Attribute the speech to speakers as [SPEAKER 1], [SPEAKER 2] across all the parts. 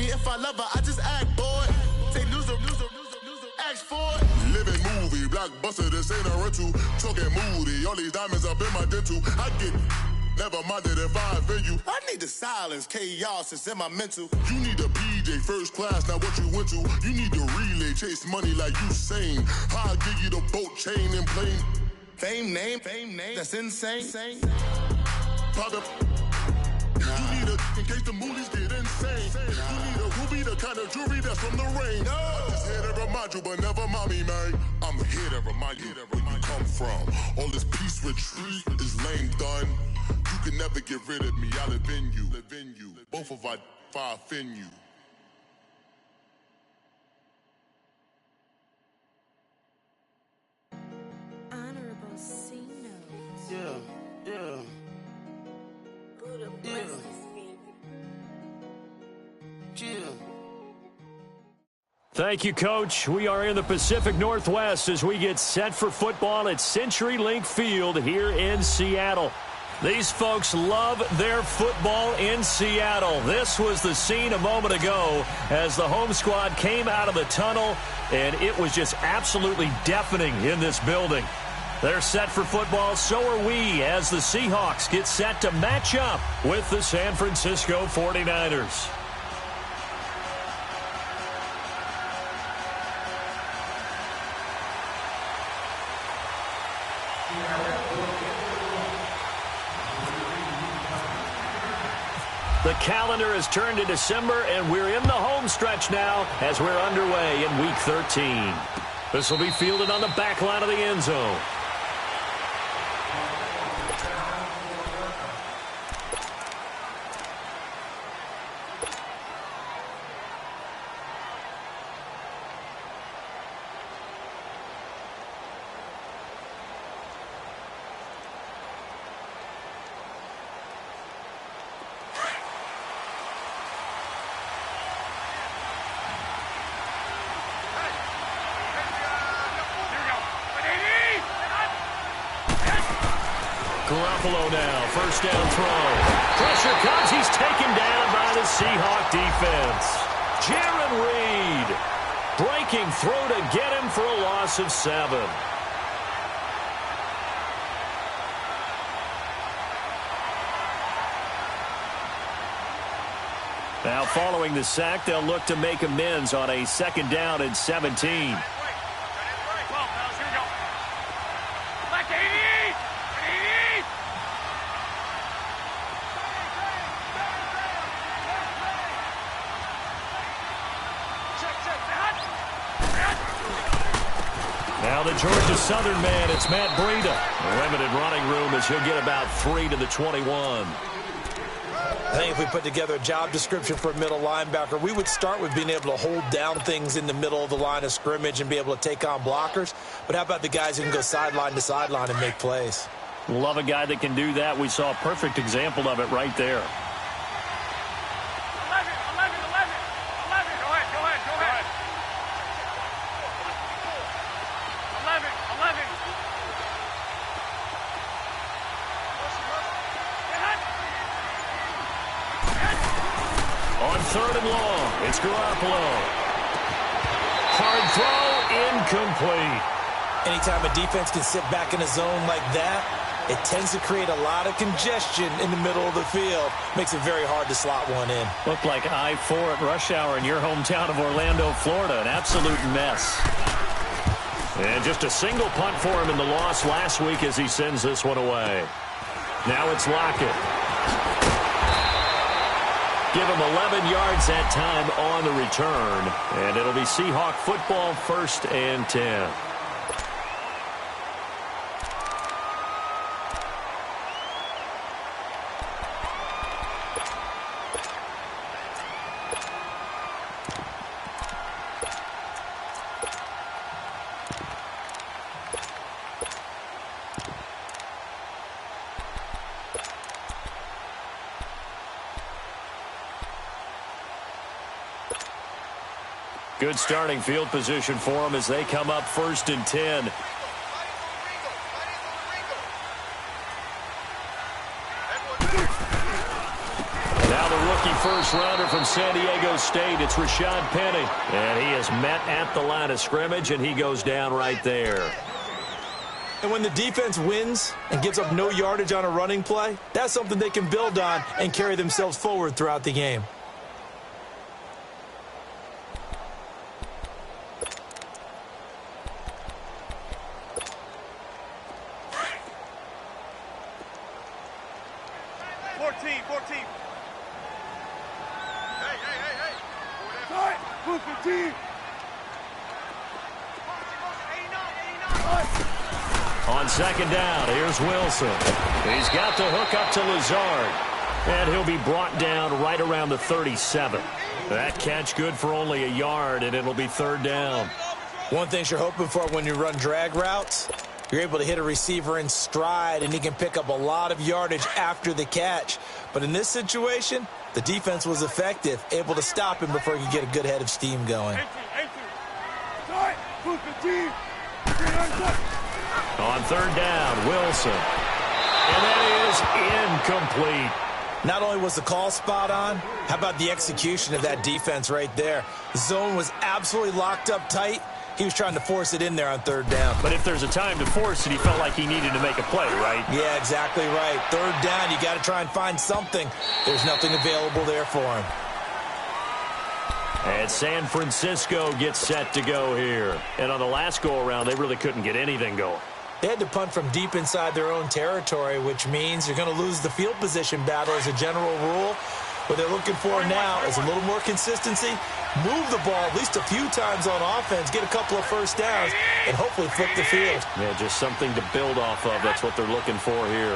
[SPEAKER 1] if I love her, I just act, boy. Say loser, ask for it.
[SPEAKER 2] Living movie, blockbuster, this ain't a rental. Talking moody, all these diamonds up in my dental. I get never minded if I offend you.
[SPEAKER 1] I need the silence, chaos is in my mental.
[SPEAKER 2] You need a PJ, first class, not what you went to. You need to relay, chase money like you sane. I'll give you the boat, chain, and plane.
[SPEAKER 1] Fame name, that's insane.
[SPEAKER 2] Private. You need a in case the movies get insane. You need a ruby, the kind of jewelry that's from the rain. I'm just here to remind you, but never mind me, man. I'm here to remind you where you come from. All this peace retreat is lame done. You can never get rid of me. I live in you. Both of us, if I offend you.
[SPEAKER 3] Honorable C notes.
[SPEAKER 4] Yeah.
[SPEAKER 3] Buddha bless this baby.
[SPEAKER 5] Thank you, Coach. We are in the Pacific Northwest as we get set for football at CenturyLink Field here in Seattle. These folks love their football in Seattle. This was the scene a moment ago as the home squad came out of the tunnel, and it was just absolutely deafening in this building. They're set for football, so are we, as the Seahawks get set to match up with the San Francisco 49ers. The calendar has turned to December, and we're in the home stretch now as we're underway in Week 13. This will be fielded on the back line of the end zone. Garoppolo now, first down throw. Pressure comes, he's taken down by the Seahawk defense. Jaron Reed breaking through to get him for a loss of 7. Now following the sack, they'll look to make amends on a second down and 17. Now the Georgia Southern man, it's Matt Breida. Limited running room as he'll get about 3 to the 21.
[SPEAKER 6] I think if we put together a job description for a middle linebacker, we would start with being able to hold down things in the middle of the line of scrimmage and be able to take on blockers. But how about the guys who can go sideline to sideline and make plays?
[SPEAKER 5] Love a guy that can do that. We saw a perfect example of it right there. Third and long, it's Garoppolo. Hard throw, incomplete.
[SPEAKER 6] Anytime a defense can sit back in a zone like that, it tends to create a lot of congestion in the middle of the field. Makes it very hard to slot one in.
[SPEAKER 5] Looked like I-4 at rush hour in your hometown of Orlando, Florida. An absolute mess. And just a single punt for him in the loss last week as he sends this one away. Now it's Lockett. Give him 11 yards that time on the return. And it'll be Seahawk football, 1st and 10. Good starting field position for them as they come up 1st and 10. Now the rookie first-rounder from San Diego State. It's Rashad Penny. And he is met at the line of scrimmage, and he goes down right there.
[SPEAKER 6] And when the defense wins and gives up no yardage on a running play, that's something they can build on and carry themselves forward throughout the game.
[SPEAKER 5] On second down, here's Wilson. He's got the hook up to Lazard. And he'll be brought down right around the 37. That catch good for only a yard, and it'll be third down.
[SPEAKER 6] One thing you're hoping for when you run drag routes, you're able to hit a receiver in stride, and he can pick up a lot of yardage after the catch. But in this situation, the defense was effective, able to stop him before he could get a good head of steam going.
[SPEAKER 5] On third down, Wilson. And that is incomplete.
[SPEAKER 6] Not only was the call spot on, how about the execution of that defense right there? The zone was absolutely locked up tight. He was trying to force it in there on third down.
[SPEAKER 5] But if there's a time to force it, he felt like he needed to make a play, right?
[SPEAKER 6] Yeah, exactly right. Third down, you got to try and find something. There's nothing available there for him.
[SPEAKER 5] And San Francisco gets set to go here. And on the last go-around, they really couldn't get anything going.
[SPEAKER 6] They had to punt from deep inside their own territory, which means you're going to lose the field position battle as a general rule. What they're looking for now is a little more consistency, move the ball at least a few times on offense, get a couple of first downs, and hopefully flip the field.
[SPEAKER 5] Yeah, just something to build off of. That's what they're looking for here.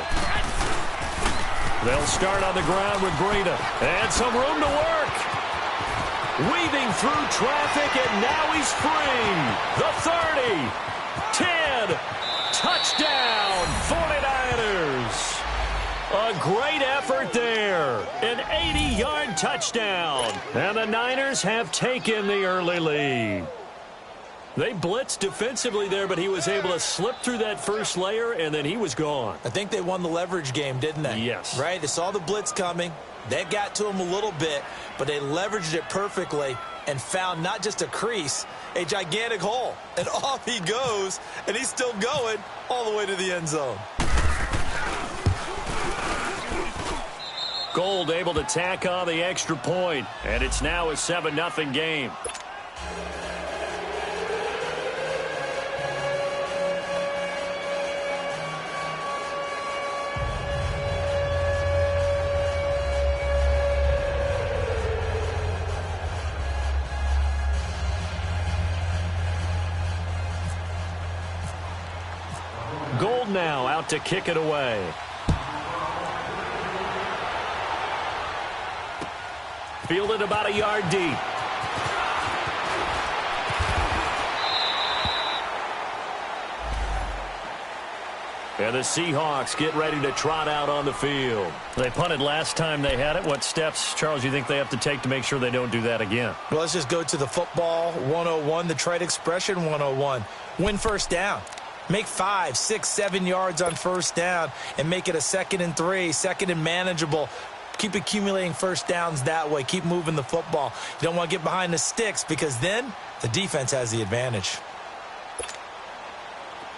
[SPEAKER 5] They'll start on the ground with Breida. And some room to work. Weaving through traffic, and now he's free. The 30, 10, touchdown, 49ers. A great effort there. An 80-yard touchdown. And the Niners have taken the early lead. They blitzed defensively there, but he was able to slip through that first layer, and then he was gone.
[SPEAKER 6] I think they won the leverage game, didn't they?
[SPEAKER 5] Yes.
[SPEAKER 6] Right? They saw the blitz coming. They got to him a little bit, but they leveraged it perfectly and found not just a crease, a gigantic hole. And off he goes, and he's still going all the way to the end zone.
[SPEAKER 5] Gold able to tack on the extra point, and it's now a 7-0 game. Gold now out to kick it away. Fielded about a yard deep. And the Seahawks get ready to trot out on the field. They punted last time they had it. What steps, Charles, do you think they have to take to make sure they don't do that again?
[SPEAKER 6] Well, let's just go to the football 101, the trite expression 101. Win first down. Make 5, 6, 7 yards on first down and make it a 2nd and 3, 2nd and manageable. Keep accumulating first downs that way. Keep moving the football. You don't want to get behind the sticks because then the defense has the advantage.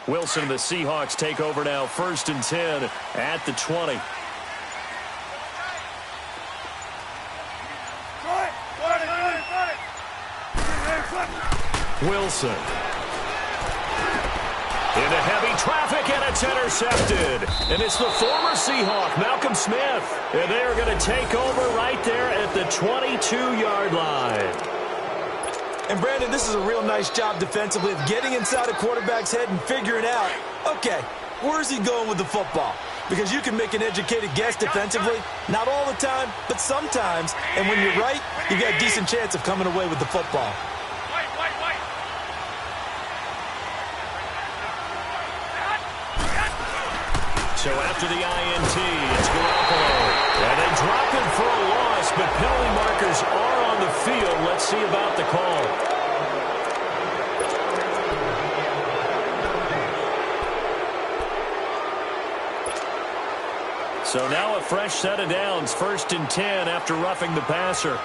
[SPEAKER 5] Wilson and the Seahawks take over now, 1st and 10 at the 20. Wilson. Into heavy traffic, and it's intercepted. And it's the former Seahawk, Malcolm Smith. And they are going to take over right there at the 22-yard line.
[SPEAKER 6] And, Brandon, this is a real nice job defensively of getting inside a quarterback's head and figuring out, okay, where's he going with the football? Because you can make an educated guess defensively, not all the time, but sometimes. And when you're right, you've got a decent chance of coming away with the football.
[SPEAKER 5] So after the INT, it's Garoppolo. And they drop him for a loss, but penalty markers are on the field. Let's see about the call. So now a fresh set of downs, 1st and 10 after roughing the passer.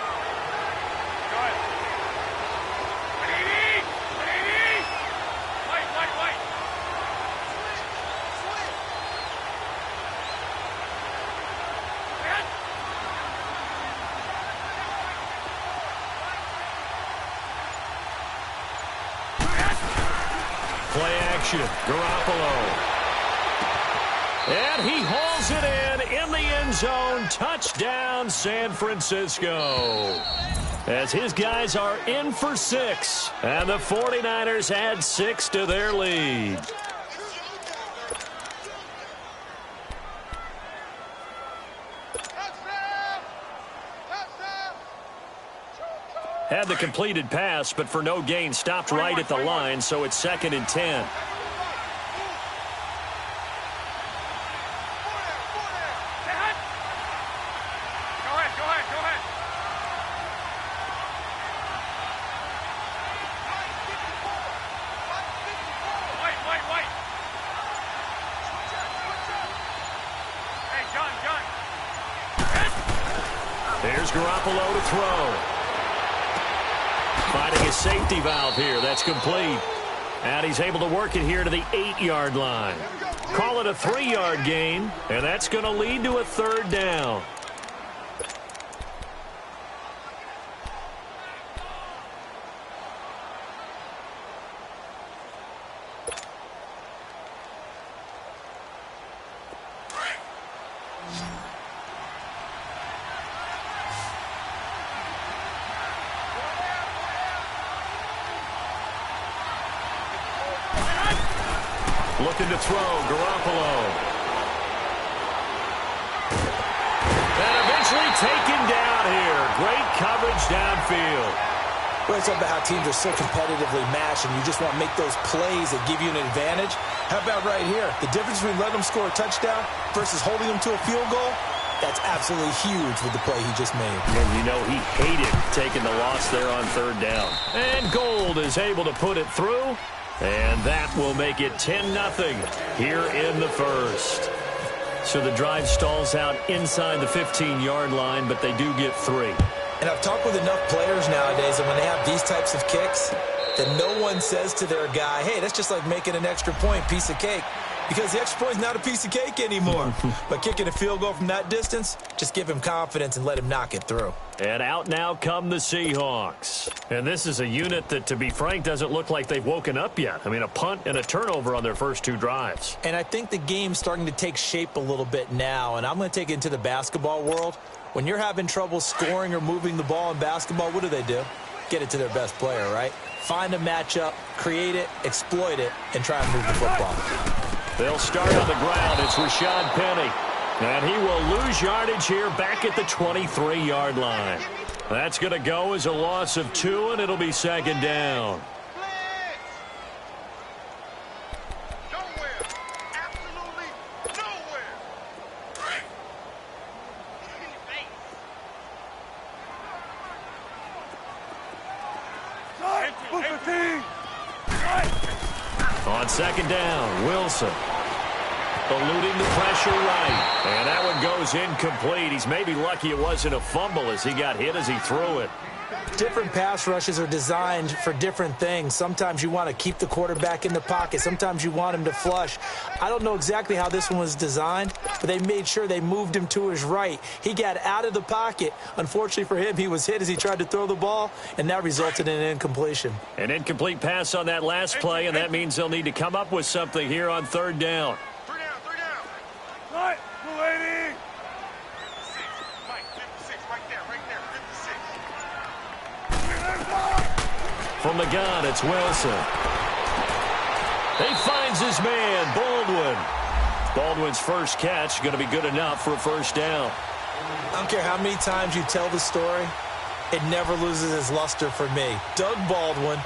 [SPEAKER 5] Play action, Garoppolo. And he hauls it in the end zone. Touchdown, San Francisco. As his guys are in for 6. And the 49ers add 6 to their lead. Had the completed pass, but for no gain, stopped right at the line, so it's 2nd and 10. There's Garoppolo to throw. Finding a safety valve here. That's complete. And he's able to work it here to the 8-yard line. Call it a 3-yard gain, and that's going to lead to a 3rd down. Looking to throw, Garoppolo. And eventually taken down here. Great coverage downfield.
[SPEAKER 6] Well, it's about how teams are so competitively matched, and you just want to make those plays that give you an advantage. How about right here? The difference between letting them score a touchdown versus holding them to a field goal, that's absolutely huge with the play he just made.
[SPEAKER 5] And you know he hated taking the loss there on 3rd down. And Gold is able to put it through. And that will make it 10-0 here in the 1st. So the drive stalls out inside the 15-yard line, but they do get 3.
[SPEAKER 6] And I've talked with enough players nowadays that when they have these types of kicks, that no one says to their guy, hey, that's just like making an extra point, piece of cake. Because the extra point is not a piece of cake anymore. But kicking a field goal from that distance, just give him confidence and let him knock it through.
[SPEAKER 5] And out now come the Seahawks. And this is a unit that, to be frank, doesn't look like they've woken up yet. I mean, a punt and a turnover on their first 2 drives.
[SPEAKER 6] And I think the game's starting to take shape a little bit now. And I'm going to take it into the basketball world. When you're having trouble scoring or moving the ball in basketball, what do? Get it to their best player, right? Find a matchup, create it, exploit it, and try and move the football.
[SPEAKER 5] They'll start on the ground. It's Rashad Penny. And he will lose yardage here back at the 23-yard line. That's going to go as a loss of 2, and it'll be 2nd down. On 2nd down, Wilson. Eluding the pressure right. And that one goes incomplete. He's maybe lucky it wasn't a fumble as he got hit as he threw it.
[SPEAKER 6] Different pass rushes are designed for different things. Sometimes you want to keep the quarterback in the pocket. Sometimes you want him to flush. I don't know exactly how this one was designed, but they made sure they moved him to his right. He got out of the pocket. Unfortunately for him, he was hit as he tried to throw the ball, and that resulted in an incompletion.
[SPEAKER 5] An incomplete pass on that last play, and that means they'll need to come up with something here on 3rd down. From the gun, it's Wilson. He finds his man, Baldwin. Baldwin's first catch going to be good enough for a 1st down.
[SPEAKER 6] I don't care how many times you tell the story, it never loses its luster for me. Doug Baldwin,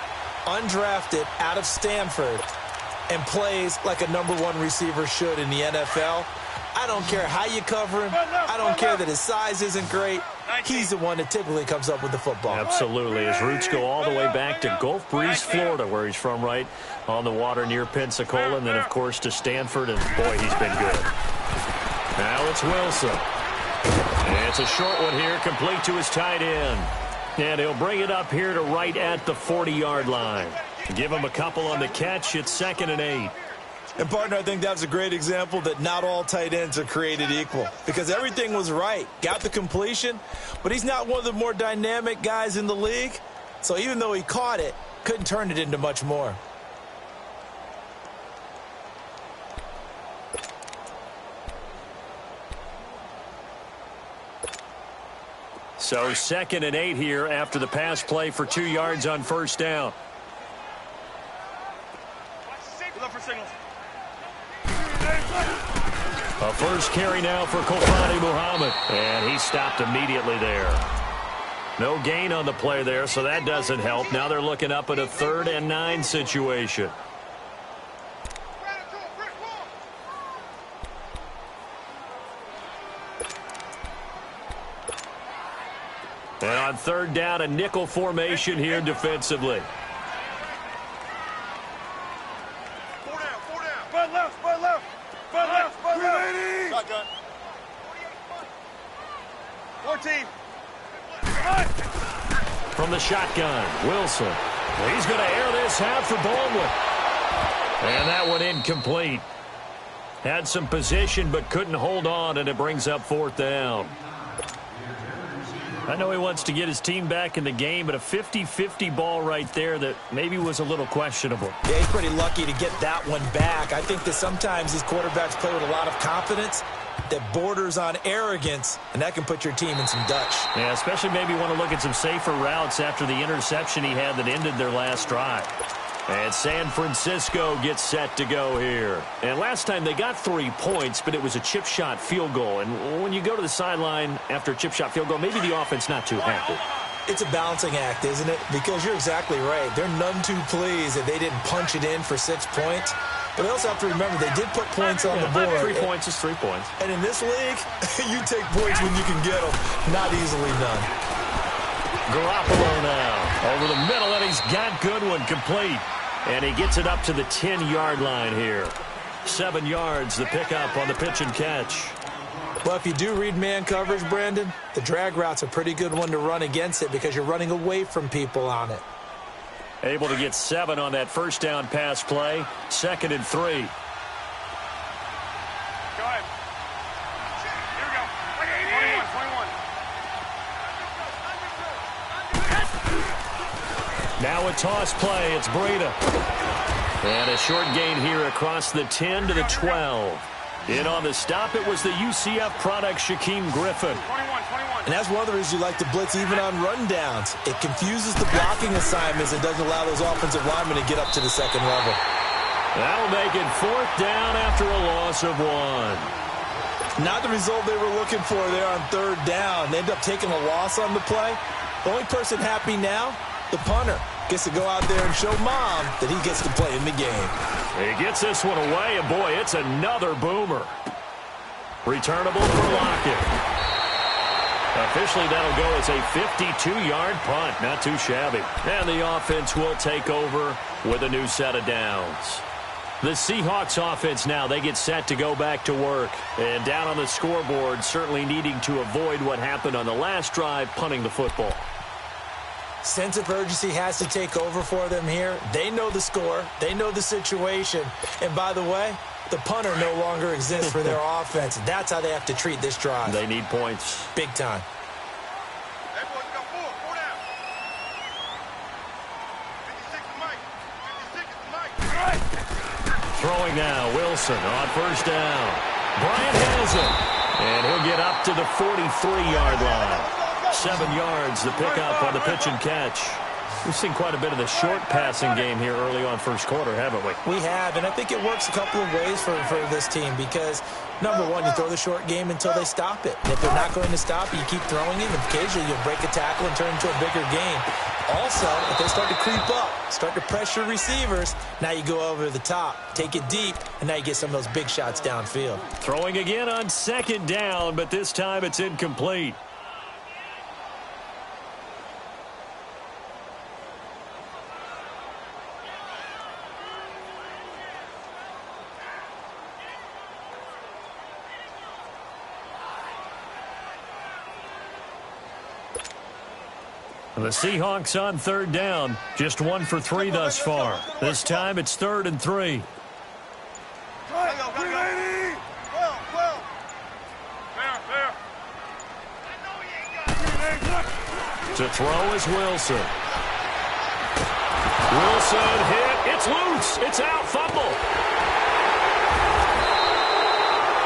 [SPEAKER 6] undrafted out of Stanford, and plays like a #1 receiver should in the NFL. I don't care how you cover him. I don't care that his size isn't great. He's the one that typically comes up with the football.
[SPEAKER 5] Absolutely. His roots go all the way back to Gulf Breeze, Florida, where he's from, right on the water near Pensacola, and then, of course, to Stanford, and, boy, he's been good. Now it's Wilson. And it's a short one here, complete to his tight end. And he'll bring it up here to right at the 40-yard line. Give him a couple on the catch. It's 2nd and 8.
[SPEAKER 6] And, partner, I think that's a great example that not all tight ends are created equal, because everything was right. Got the completion, but he's not one of the more dynamic guys in the league. So even though he caught it, couldn't turn it into much more.
[SPEAKER 5] So 2nd and 8 here after the pass play for 2 yards on first down. A first carry now for Kofani Muhammad, and he stopped immediately there. No gain on the play there, so that doesn't help. Now they're looking up at a 3rd and 9 situation. And on 3rd down, a nickel formation here defensively.
[SPEAKER 1] Shotgun. 14.
[SPEAKER 5] From the shotgun, Wilson. He's going to air this out for Baldwin. And that one incomplete. Had some position but couldn't hold on, and it brings up 4th down. I know he wants to get his team back in the game, but a 50-50 ball right there that maybe was a little questionable.
[SPEAKER 6] Yeah, he's pretty lucky to get that one back. I think that sometimes these quarterbacks play with a lot of confidence that borders on arrogance, and that can put your team in some Dutch.
[SPEAKER 5] Yeah, especially maybe want to look at some safer routes after the interception he had that ended their last drive. And San Francisco gets set to go here. And last time they got 3 points, but it was a chip shot field goal. And when you go to the sideline after a chip shot field goal, maybe the offense not too happy.
[SPEAKER 6] It's a balancing act, isn't it? Because you're exactly right. They're none too pleased that they didn't punch it in for 6 points. But they also have to remember they did put points on the board.
[SPEAKER 5] 3 points is 3 points.
[SPEAKER 6] And in this league, you take points when you can get them. Not easily done.
[SPEAKER 5] Garoppolo now over the middle, and he's got good one complete. And he gets it up to the 10-yard line here. 7 yards, the pickup on the pitch and catch.
[SPEAKER 6] Well, if you do read man coverage, Brandon, the drag route's a pretty good one to run against it because you're running away from people on it.
[SPEAKER 5] Able to get 7 on that first down pass play. 2nd and 3.
[SPEAKER 1] Go ahead. Here we go. 21.
[SPEAKER 5] Now a toss play. It's Breida. And a short gain here across the 10 to the 12. In on the stop, it was the UCF product, Shaquem Griffin.
[SPEAKER 1] 21.
[SPEAKER 6] And that's one of the reasons you like to blitz even on rundowns. It confuses the blocking assignments and doesn't allow those offensive linemen to get up to the second level.
[SPEAKER 5] That'll make it 4th down after a loss of 1.
[SPEAKER 6] Not the result they were looking for there on 3rd down. They end up taking a loss on the play. The only person happy now, the punter, gets to go out there and show Mom that he gets to play in the game.
[SPEAKER 5] He gets this one away, and boy, it's another boomer. Returnable for Lockett. Officially, that'll go as a 52-yard punt. Not too shabby. And the offense will take over with a new set of downs. The Seahawks offense now, they get set to go back to work. And down on the scoreboard, certainly needing to avoid what happened on the last drive, punting the football.
[SPEAKER 6] Sense of urgency has to take over for them here. They know the score. They know the situation. And by the way, the punter no longer exists for their offense. That's how they have to treat this drive.
[SPEAKER 5] They need points.
[SPEAKER 6] Big time.
[SPEAKER 1] Hey, boys, we got 4 down. 56 to Mike. 56 to Mike. All right.
[SPEAKER 5] Throwing now, Wilson on first down. Bryant has it. And he'll get up to the 43-yard line. 7 yards, the pickup on the pitch and catch. We've seen quite a bit of the short passing game here early on first quarter, haven't we?
[SPEAKER 6] We have, and I think it works a couple of ways for this team because, number one, you throw the short game until they stop it. And if they're not going to stop it, you keep throwing it, and occasionally you'll break a tackle and turn it into a bigger game. Also, if they start to creep up, start to pressure receivers, now you go over the top, take it deep, and now you get some of those big shots downfield.
[SPEAKER 5] Throwing again on 2nd down, but this time it's incomplete. The Seahawks on third down. Just 1 for 3 thus far. This time it's 3rd and 3. To throw is Wilson. Wilson hit. It's loose. It's out. Fumble.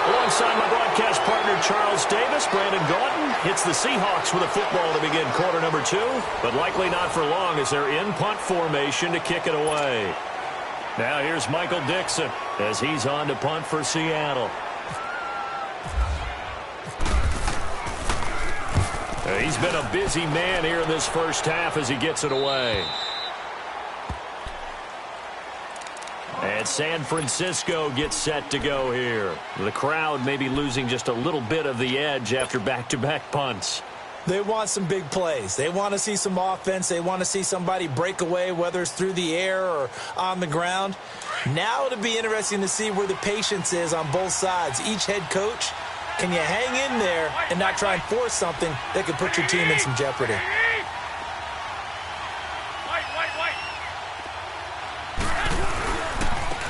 [SPEAKER 5] Alongside my broadcast partner, Charles Davis, Brandon Gaunton hits the Seahawks with a football to begin quarter number 2, but likely not for long as they're in punt formation to kick it away. Now here's Michael Dixon as he's on to punt for Seattle. He's been a busy man here in this first half as he gets it away. And San Francisco gets set to go here. The crowd may be losing just a little bit of the edge after back-to-back punts.
[SPEAKER 6] They want some big plays. They want to see some offense. They want to see somebody break away, whether it's through the air or on the ground. Now it'll be interesting to see where the patience is on both sides. Each head coach, can you hang in there and not try and force something that could put your team in some jeopardy?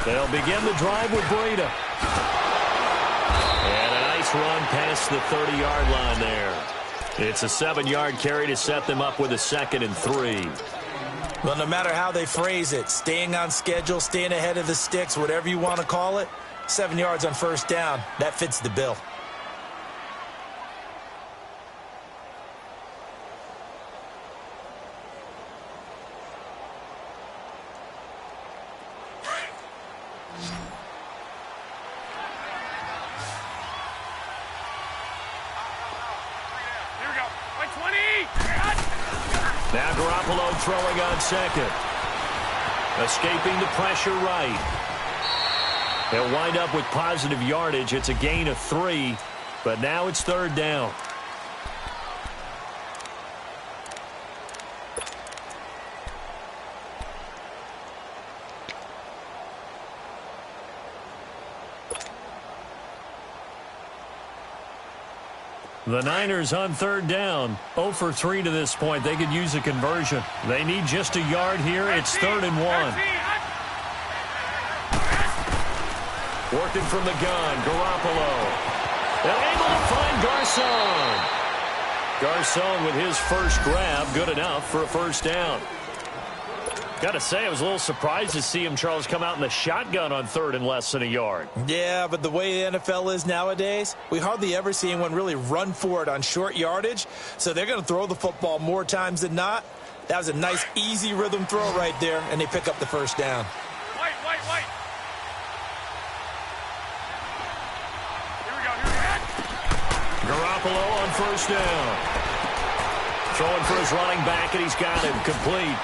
[SPEAKER 5] They'll begin the drive with Breida. And a nice run past the 30-yard line there. It's a 7-yard carry to set them up with a 2nd and 3.
[SPEAKER 6] Well, no matter how they phrase it, staying on schedule, staying ahead of the sticks, whatever you want to call it, 7 yards on first down, that fits the bill.
[SPEAKER 5] Now Garoppolo throwing on 2nd. Escaping the pressure right. They'll wind up with positive yardage. It's a gain of 3, but now it's 3rd down. The Niners on 3rd down. 0 for 3 to this point. They could use a conversion. They need just a yard here. It's 3rd and 1. Working from the gun, Garoppolo. And able to find Garcon. Garcon with his first grab, good enough for a first down. Got to say, I was a little surprised to see him, Charles, come out in the shotgun on 3rd and less than a yard.
[SPEAKER 6] Yeah, but the way the NFL is nowadays, we hardly ever see anyone really run for it on short yardage. So they're going to throw the football more times than not. That was a nice, easy rhythm throw right there, and they pick up the first down.
[SPEAKER 4] White. Here we go.
[SPEAKER 5] Garoppolo on first down. Throwing for his running back, and he's got him complete.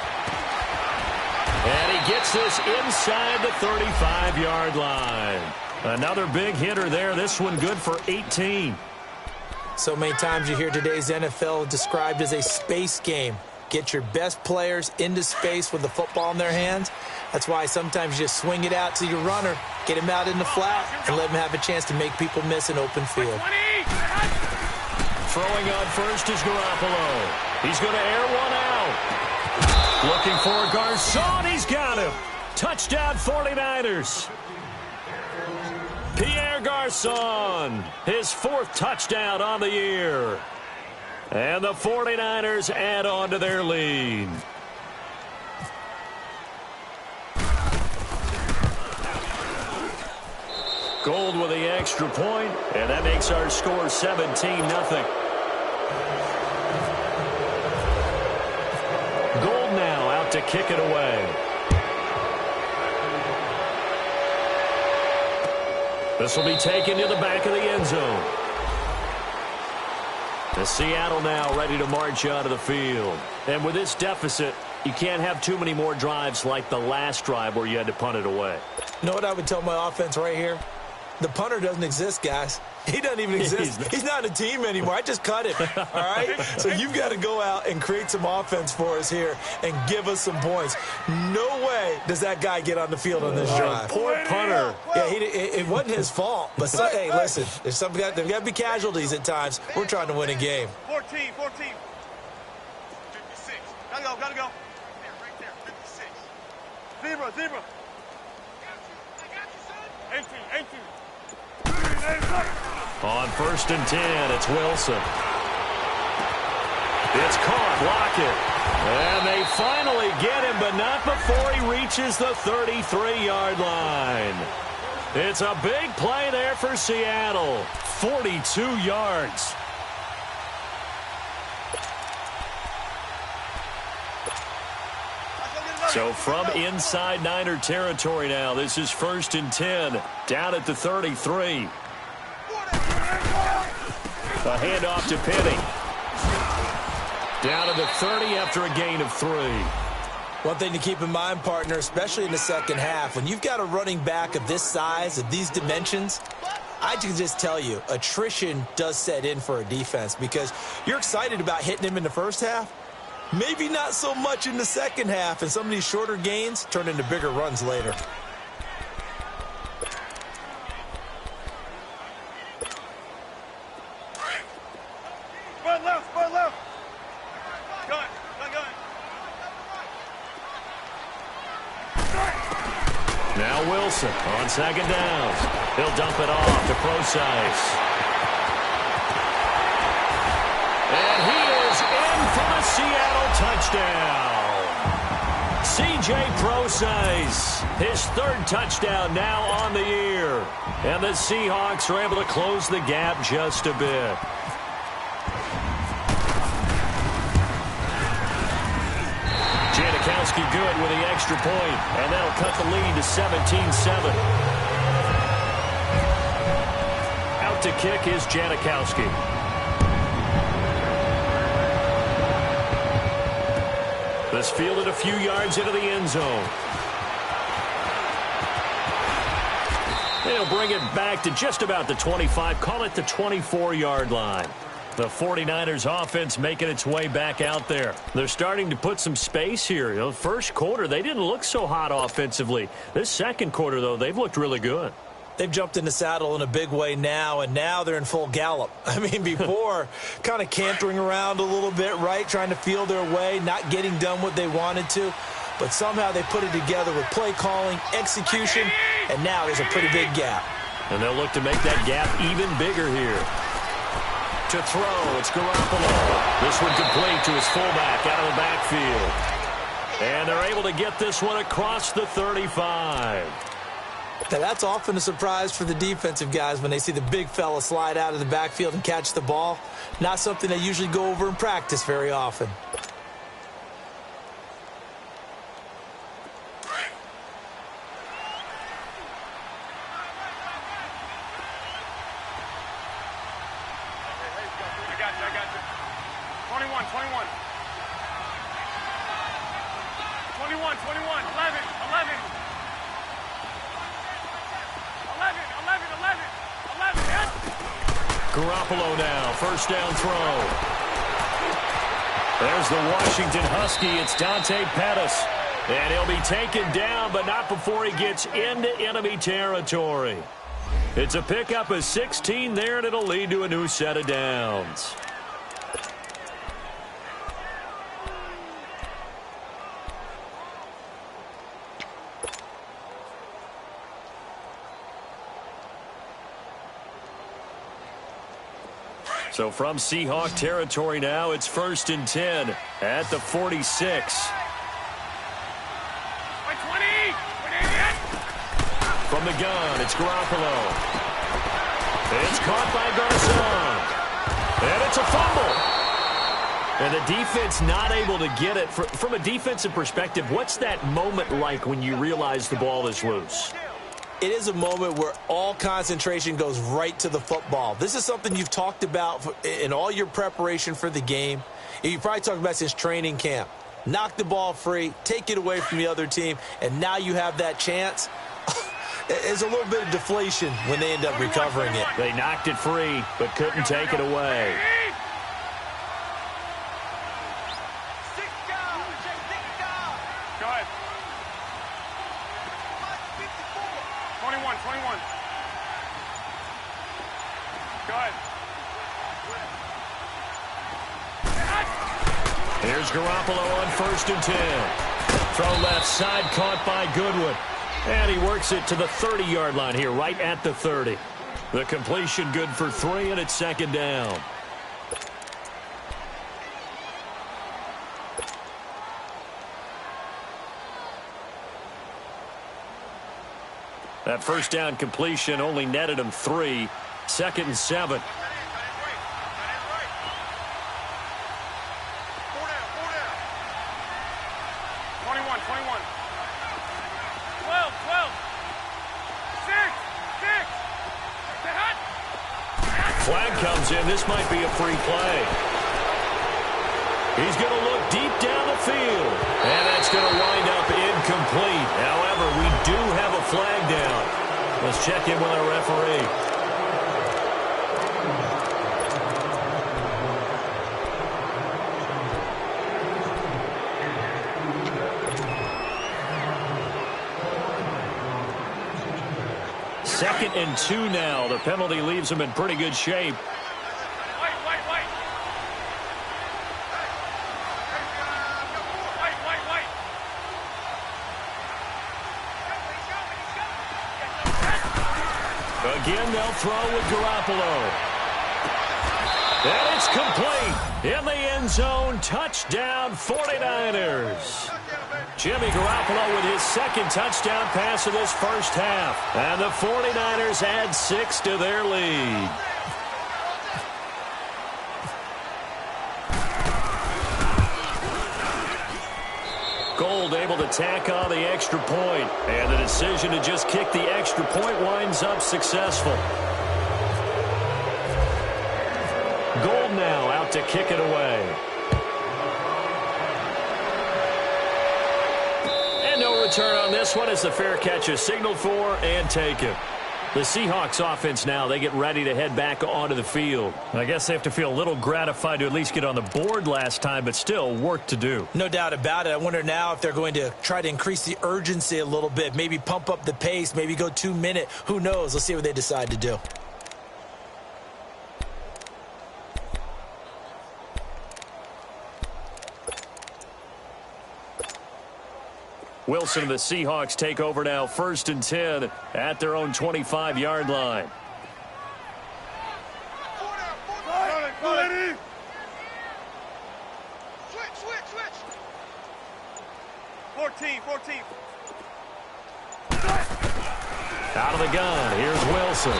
[SPEAKER 5] And he gets this inside the 35-yard line. Another big hitter there. This one good for 18.
[SPEAKER 6] So many times you hear today's NFL described as a space game. Get your best players into space with the football in their hands. That's why sometimes you just swing it out to your runner, get him out in the flat, and let him have a chance to make people miss an open field.
[SPEAKER 5] Throwing on first is Garoppolo. He's going to air one out. Looking for Garcon. He's got him. Touchdown 49ers. Pierre Garcon, his 4th touchdown on the year. And the 49ers add on to their lead. Gold with the extra point, and that makes our score 17-0. Gold now out to kick it away. This will be taken to the back of the end zone. The Seattle now ready to march out of the field. And with this deficit, you can't have too many more drives like the last drive where you had to punt it away.
[SPEAKER 6] You know what I would tell my offense right here? The punter doesn't exist, guys. He doesn't even exist. He's not a team anymore. I just cut him, all right? So you've got to go out and create some offense for us here and give us some points. No way does that guy get on the field on this drive.
[SPEAKER 5] Poor punter.
[SPEAKER 6] Yeah, it wasn't his fault. But, hey, listen, there's got to be casualties at times. We're trying to win a game.
[SPEAKER 4] 14. 56. Gotta go. Right there, 56. Zebra. 18.
[SPEAKER 5] On 1st and 10, it's Wilson. It's caught, Lockett. And they finally get him, but not before he reaches the 33-yard line. It's a big play there for Seattle. 42 yards. So from inside Niner territory now, this is 1st and 10, down at the 33. A handoff to Penny. Down to the 30 after a gain of 3.
[SPEAKER 6] One thing to keep in mind, partner, especially in the second half, when you've got a running back of this size, of these dimensions, I can just tell you, attrition does set in for a defense because you're excited about hitting him in the first half. Maybe not so much in the second half, and some of these shorter gains turn into bigger runs later.
[SPEAKER 4] Spread left. Gun.
[SPEAKER 5] Now Wilson on 2nd down. He'll dump it off to Procise. And he is in for the Seattle touchdown. C.J. Procise, his 3rd touchdown now on the year. And the Seahawks are able to close the gap just a bit. Janikowski good with the extra point, and that'll cut the lead to 17-7. Out to kick is Janikowski. This fielded a few yards into the end zone. They'll bring it back to just about the 25, call it the 24-yard line. The 49ers offense making its way back out there. They're starting to put some space here. You know, first quarter, they didn't look so hot offensively. This second quarter, though, they've looked really good.
[SPEAKER 6] They've jumped in the saddle in a big way now, and now they're in full gallop. I mean, before, kind of cantering around a little bit, right, trying to feel their way, not getting done what they wanted to. But somehow they put it together with play calling, execution, and now there's a pretty big gap.
[SPEAKER 5] And they'll look to make that gap even bigger here. To throw, it's Garoppolo. This one complete to his fullback out of the backfield. And they're able to get this one across the 35.
[SPEAKER 6] Now, that's often a surprise for the defensive guys when they see the big fella slide out of the backfield and catch the ball. Not something they usually go over in practice very often.
[SPEAKER 4] I got you. 21. 11. 11.
[SPEAKER 5] Garoppolo now, 1st down throw. There's the Washington Husky. It's Dante Pettis. And he'll be taken down, but not before he gets into enemy territory. It's a pickup of 16 there, and it'll lead to a new set of downs. So from Seahawk territory now, it's 1st and 10 at the 46. From the gun, it's Garoppolo. It's caught by Garcon. And it's a fumble. And the defense not able to get it. From a defensive perspective, what's that moment like when you realize the ball is loose?
[SPEAKER 6] It is a moment where all concentration goes right to the football. This is something you've talked about in all your preparation for the game. You probably talked about since training camp. Knock the ball free, take it away from the other team, and now you have that chance. There's a little bit of deflation when they end up recovering it.
[SPEAKER 5] They knocked it free, but couldn't take it away.
[SPEAKER 4] Go ahead. 21. Go ahead.
[SPEAKER 5] Here's Garoppolo on 1st and 10. Throw left side, caught by Goodwin. And he works it to the 30-yard line here, right at the 30. The completion good for 3, and it's 2nd down. That 1st down completion only netted him 3. 2nd and 7. Flag comes in. This might be a free play. He's going to look deep down the field. And that's going to wind up incomplete. However, we do have a flag down. Let's check in with our referee. Second and 2 now. The penalty leaves them in pretty good shape. Again, they'll throw with Garoppolo. And it's complete. In the end zone, touchdown 49ers. Jimmy Garoppolo with his 2nd touchdown pass of this 1st half. And the 49ers add 6 to their lead. Gold able to tack on the extra point. And the decision to just kick the extra point winds up successful. Gold now out to kick it away. And no return on this one as the fair catch is signaled for and taken. The Seahawks offense now, they get ready to head back onto the field. I guess they have to feel a little gratified to at least get on the board last time, but still work to do.
[SPEAKER 6] No doubt about it. I wonder now if they're going to try to increase the urgency a little bit, maybe pump up the pace, maybe go 2-minute. Who knows? Let's see what they decide to do.
[SPEAKER 5] Wilson and the Seahawks take over now, 1st and 10 at their own 25-yard line.
[SPEAKER 4] Switch. 14.
[SPEAKER 5] Out of the gun, here's Wilson.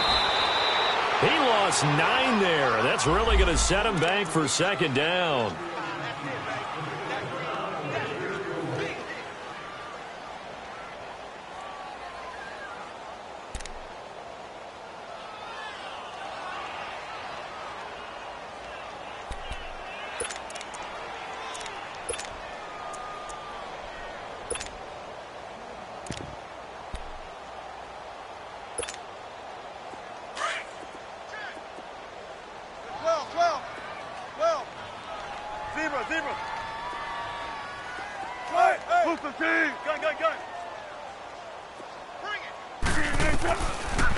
[SPEAKER 5] He lost 9 there. That's really going to set him back for 2nd down.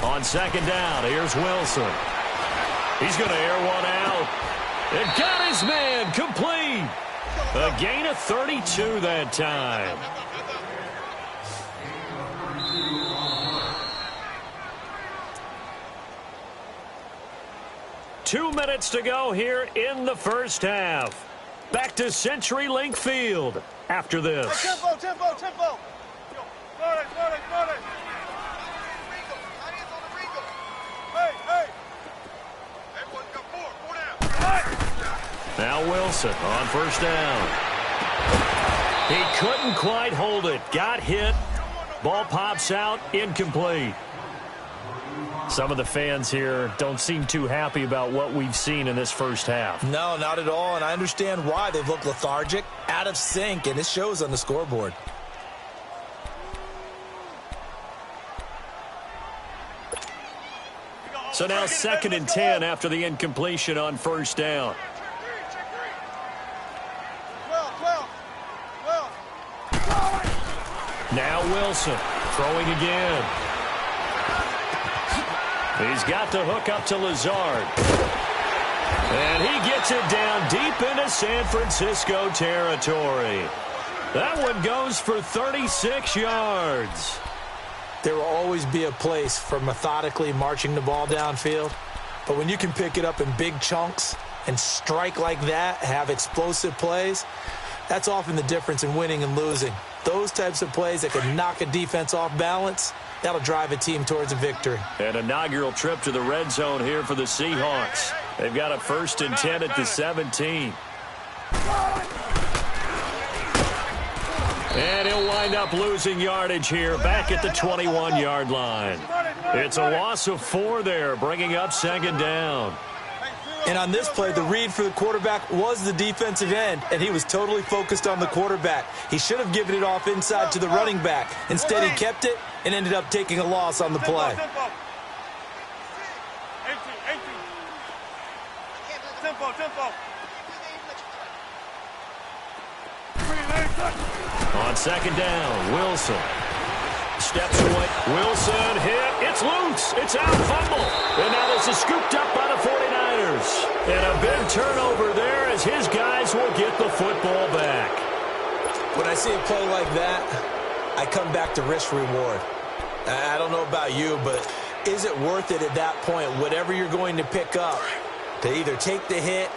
[SPEAKER 5] On 2nd down, here's Wilson. He's going to air one out. And got his man complete. A gain of 32 that time. Two minutes to go here in the 1st half. Back to CenturyLink Field after this.
[SPEAKER 4] Tempo. Hey. Everyone got 4 down.
[SPEAKER 5] Now Wilson on 1st down. He couldn't quite hold it. Got hit. Ball pops out. Incomplete. Some of the fans here don't seem too happy about what we've seen in this 1st half.
[SPEAKER 6] No, not at all, and I understand why. They've looked lethargic, out of sync, and it shows on the scoreboard.
[SPEAKER 5] So now 2nd and 10 after the incompletion on 1st down.
[SPEAKER 4] 12.
[SPEAKER 5] Now Wilson throwing again. He's got the hook up to Lazard. And he gets it down deep into San Francisco territory. That one goes for 36 yards.
[SPEAKER 6] There will always be a place for methodically marching the ball downfield. But when you can pick it up in big chunks and strike like that, have explosive plays, that's often the difference in winning and losing. Those types of plays that can knock a defense off balance, that'll drive a team towards a victory.
[SPEAKER 5] An inaugural trip to the red zone here for the Seahawks. They've got a 1st and 10 at the 17. And he'll wind up losing yardage here back at the 21-yard line. It's a loss of 4 there, bringing up 2nd down.
[SPEAKER 6] And on this play, the read for the quarterback was the defensive end, and he was totally focused on the quarterback. He should have given it off inside to the running back. Instead, he kept it and ended up taking a loss on the play.
[SPEAKER 5] On 2nd down, Wilson steps away. Wilson hit. It's loose. It's out. Fumble. And now this is scooped up by the 49ers. And a big turnover there as his guys will get the football back.
[SPEAKER 6] When I see a play like that, I come back to risk-reward. I don't know about you, but is it worth it at that point, whatever you're going to pick up, to either take the hit,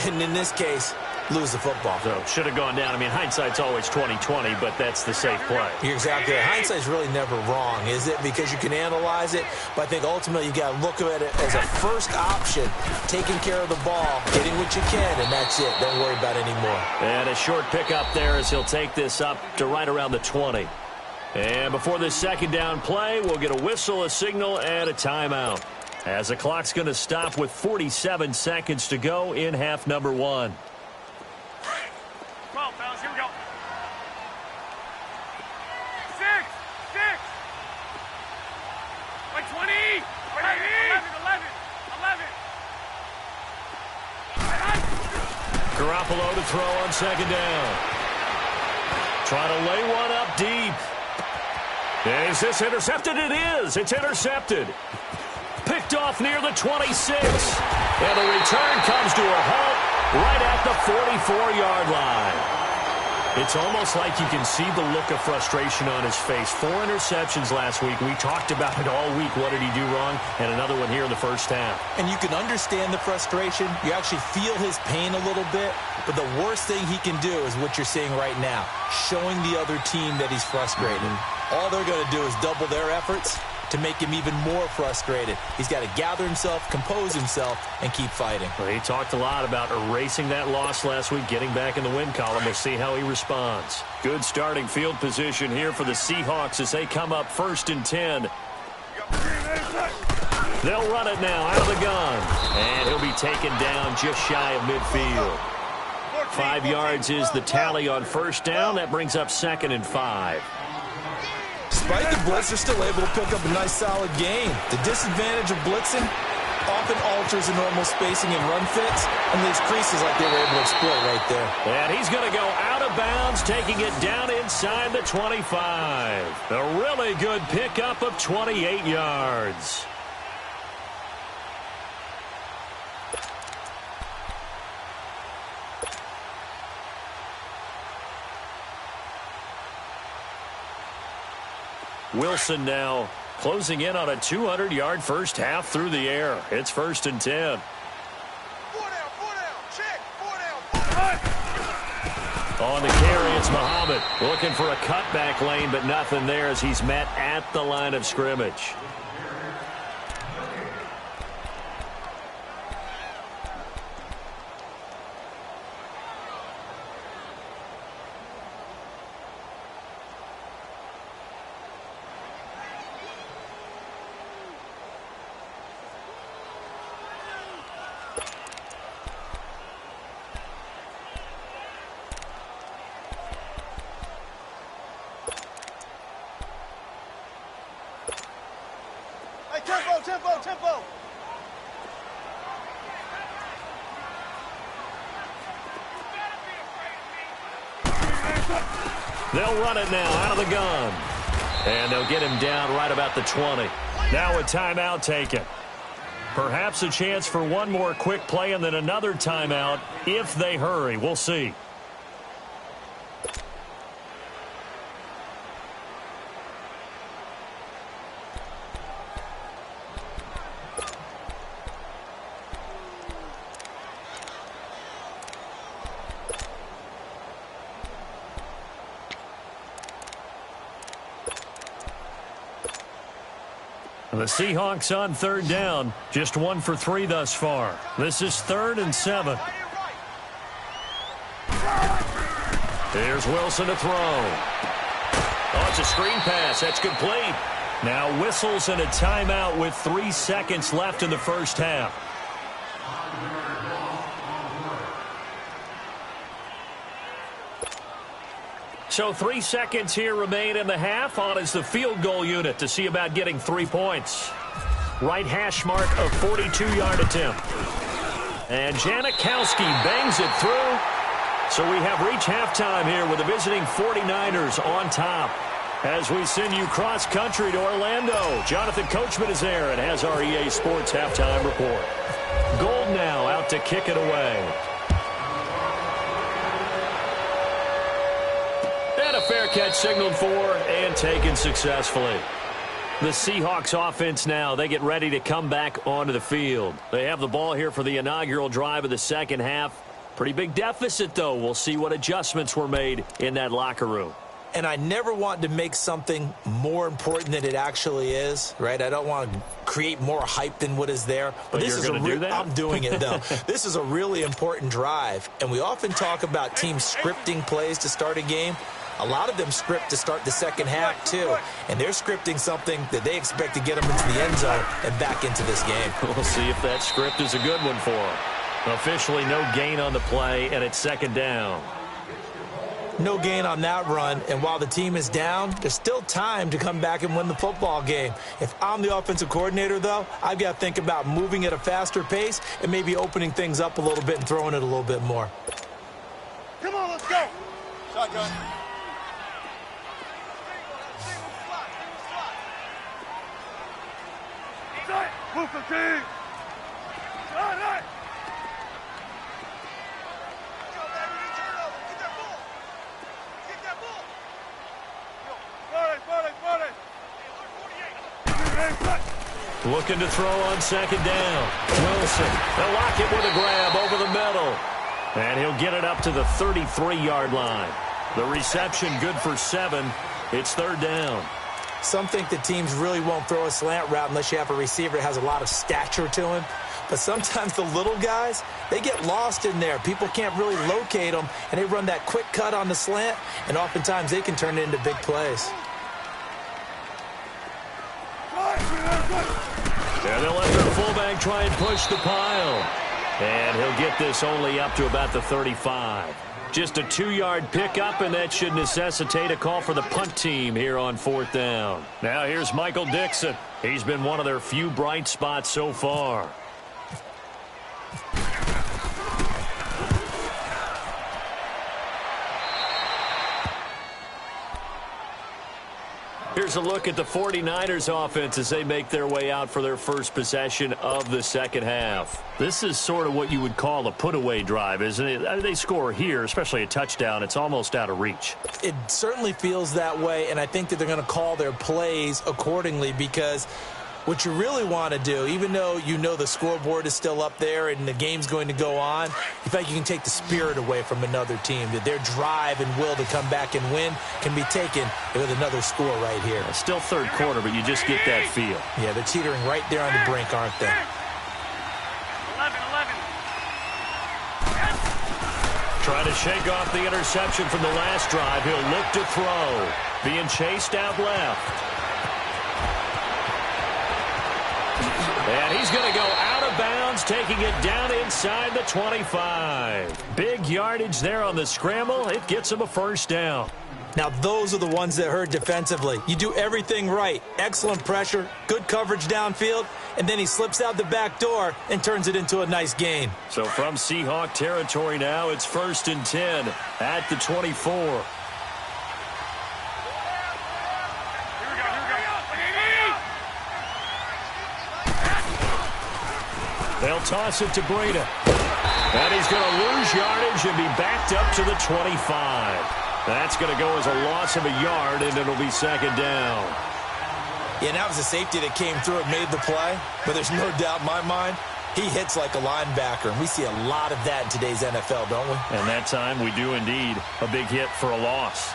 [SPEAKER 6] and in this case, lose the football?
[SPEAKER 5] So should have gone down. I mean, hindsight's always 20/20, but that's the safe play.
[SPEAKER 6] You're exactly right. Hindsight's really never wrong, is it? Because you can analyze it, but I think ultimately you got to look at it as a first option, taking care of the ball, getting what you can, and that's it. Don't worry about it anymore.
[SPEAKER 5] And a short pickup there as he'll take this up to right around the 20. And before this 2nd down play, we'll get a whistle, a signal, and a timeout, as the clock's going to stop with 47 seconds to go in half number 1.
[SPEAKER 4] Come on, fellas, here we go. 6. Like 20. 11.
[SPEAKER 5] Garoppolo to throw on 2nd down. Trying to lay one up deep. Is this intercepted? It is. It's intercepted. Picked off near the 26. And the return comes to a halt right at the 44-yard line. It's almost like you can see the look of frustration on his face. 4 interceptions last week. We talked about it all week. What did he do wrong? And another one here in the first half.
[SPEAKER 6] And you can understand the frustration. You actually feel his pain a little bit. But the worst thing he can do is what you're seeing right now, showing the other team that he's frustrated. All they're going to do is double their efforts to make him even more frustrated. He's got to gather himself, compose himself, and keep fighting.
[SPEAKER 5] Well, he talked a lot about erasing that loss last week, getting back in the win column. We'll see how he responds. Good starting field position here for the Seahawks as they come up 1st and 10. They'll run it now out of the gun. And he'll be taken down just shy of midfield. 5 yards is the tally on 1st down. That brings up 2nd and 5.
[SPEAKER 6] Despite the blitz, they're still able to pick up a nice, solid gain. The disadvantage of blitzing often alters the normal spacing and run fits, and leaves creases like they were able to exploit right there.
[SPEAKER 5] And he's going to go out of bounds, taking it down inside the 25. A really good pickup of 28 yards. Wilson now closing in on a 200-yard first half through the air. It's 1st and 10.
[SPEAKER 4] 4 down, check, 4 down.
[SPEAKER 5] On the carry, it's Muhammad looking for a cutback lane, but nothing there as he's met at the line of scrimmage.
[SPEAKER 4] Tempo.
[SPEAKER 5] They'll run it now out of the gun. And they'll get him down right about the 20. Now a timeout taken. Perhaps a chance for one more quick play and then another timeout if they hurry. We'll see. The Seahawks on third down, just 1 for 3 thus far. This is 3rd and 7. Here's Wilson to throw. Oh, it's a screen pass. That's complete. Now whistles and a timeout with 3 seconds left in the first half. So 3 seconds here remain in the half. On is the field goal unit to see about getting 3 points. Right hash mark of 42-yard attempt. And Janikowski bangs it through. So we have reached halftime here with the visiting 49ers on top. As we send you cross-country to Orlando, Jonathan Coachman is there and has our EA Sports halftime report. Gold now out to kick it away. A fair catch signaled for and taken successfully. The Seahawks offense now, they get ready to come back onto the field. They have the ball here for the inaugural drive of the second half. Pretty big deficit, though. We'll see what adjustments were made in that locker room.
[SPEAKER 6] And I never want to make something more important than it actually is, right? I don't want to create more hype than what is there. But this is I'm doing it, though. This is a really important drive. And we often talk about teams scripting plays to start a game. A lot of them script to start the second half, too. And they're scripting something that they expect to get them into the end zone and back into this game.
[SPEAKER 5] We'll see if that script is a good one for them. Officially no gain on the play, and it's second down.
[SPEAKER 6] No gain on that run, and while the team is down, there's still time to come back and win the football game. If I'm the offensive coordinator, though, I've got to think about moving at a faster pace and maybe opening things up a little bit and throwing it a little bit more.
[SPEAKER 4] Come on, let's go. Shotgun. Move the team. All right.
[SPEAKER 5] Looking to throw on second down. Wilson, they'll lock it with a grab over the middle. And he'll get it up to the 33-yard line. The reception good for 7. It's third down.
[SPEAKER 6] Some think that teams really won't throw a slant route unless you have a receiver that has a lot of stature to him. But sometimes the little guys, they get lost in there. People can't really locate them, and they run that quick cut on the slant, and oftentimes they can turn it into big plays.
[SPEAKER 5] There they'll let their fullback try and push the pile. And he'll get this only up to about the 35. Just a 2-yard pickup, and that should necessitate a call for the punt team here on fourth down. Now here's Michael Dixon. He's been one of their few bright spots so far. Here's a look at the 49ers offense as they make their way out for their first possession of the second half. This is sort of what you would call a put-away drive, isn't it? They score here, especially a touchdown. It's almost out of reach.
[SPEAKER 6] It certainly feels that way, and I think that they're going to call their plays accordingly because what you really want to do, even though you know the scoreboard is still up there and the game's going to go on, you think you can take the spirit away from another team, that their drive and will to come back and win can be taken with another score right here.
[SPEAKER 5] It's still third quarter, but you just get that feel.
[SPEAKER 6] Yeah, they're teetering right there on the brink, aren't they?
[SPEAKER 4] 11.
[SPEAKER 5] Trying to shake off the interception from the last drive. He'll look to throw. Being chased out left. And he's going to go out of bounds, taking it down inside the 25. Big yardage there on the scramble. It gets him a first down.
[SPEAKER 6] Now, those are the ones that hurt defensively. You do everything right. Excellent pressure, good coverage downfield, and then he slips out the back door and turns it into a nice gain.
[SPEAKER 5] So from Seahawk territory now, it's 1st and 10 at the 24. They'll toss it to Breida. And he's going to lose yardage and be backed up to the 25. That's going to go as a loss of a yard, and it'll be second down.
[SPEAKER 6] Yeah, and that was a safety that came through and made the play. But there's no doubt in my mind, he hits like a linebacker. And we see a lot of that in today's NFL, don't we?
[SPEAKER 5] And that time we do indeed. A big hit for a loss.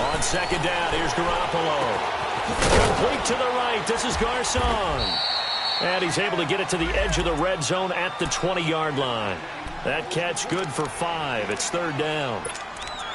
[SPEAKER 5] On second down, here's Garoppolo. Complete to the right. This is Garcon. And he's able to get it to the edge of the red zone at the 20-yard line. That catch good for 5. It's third down.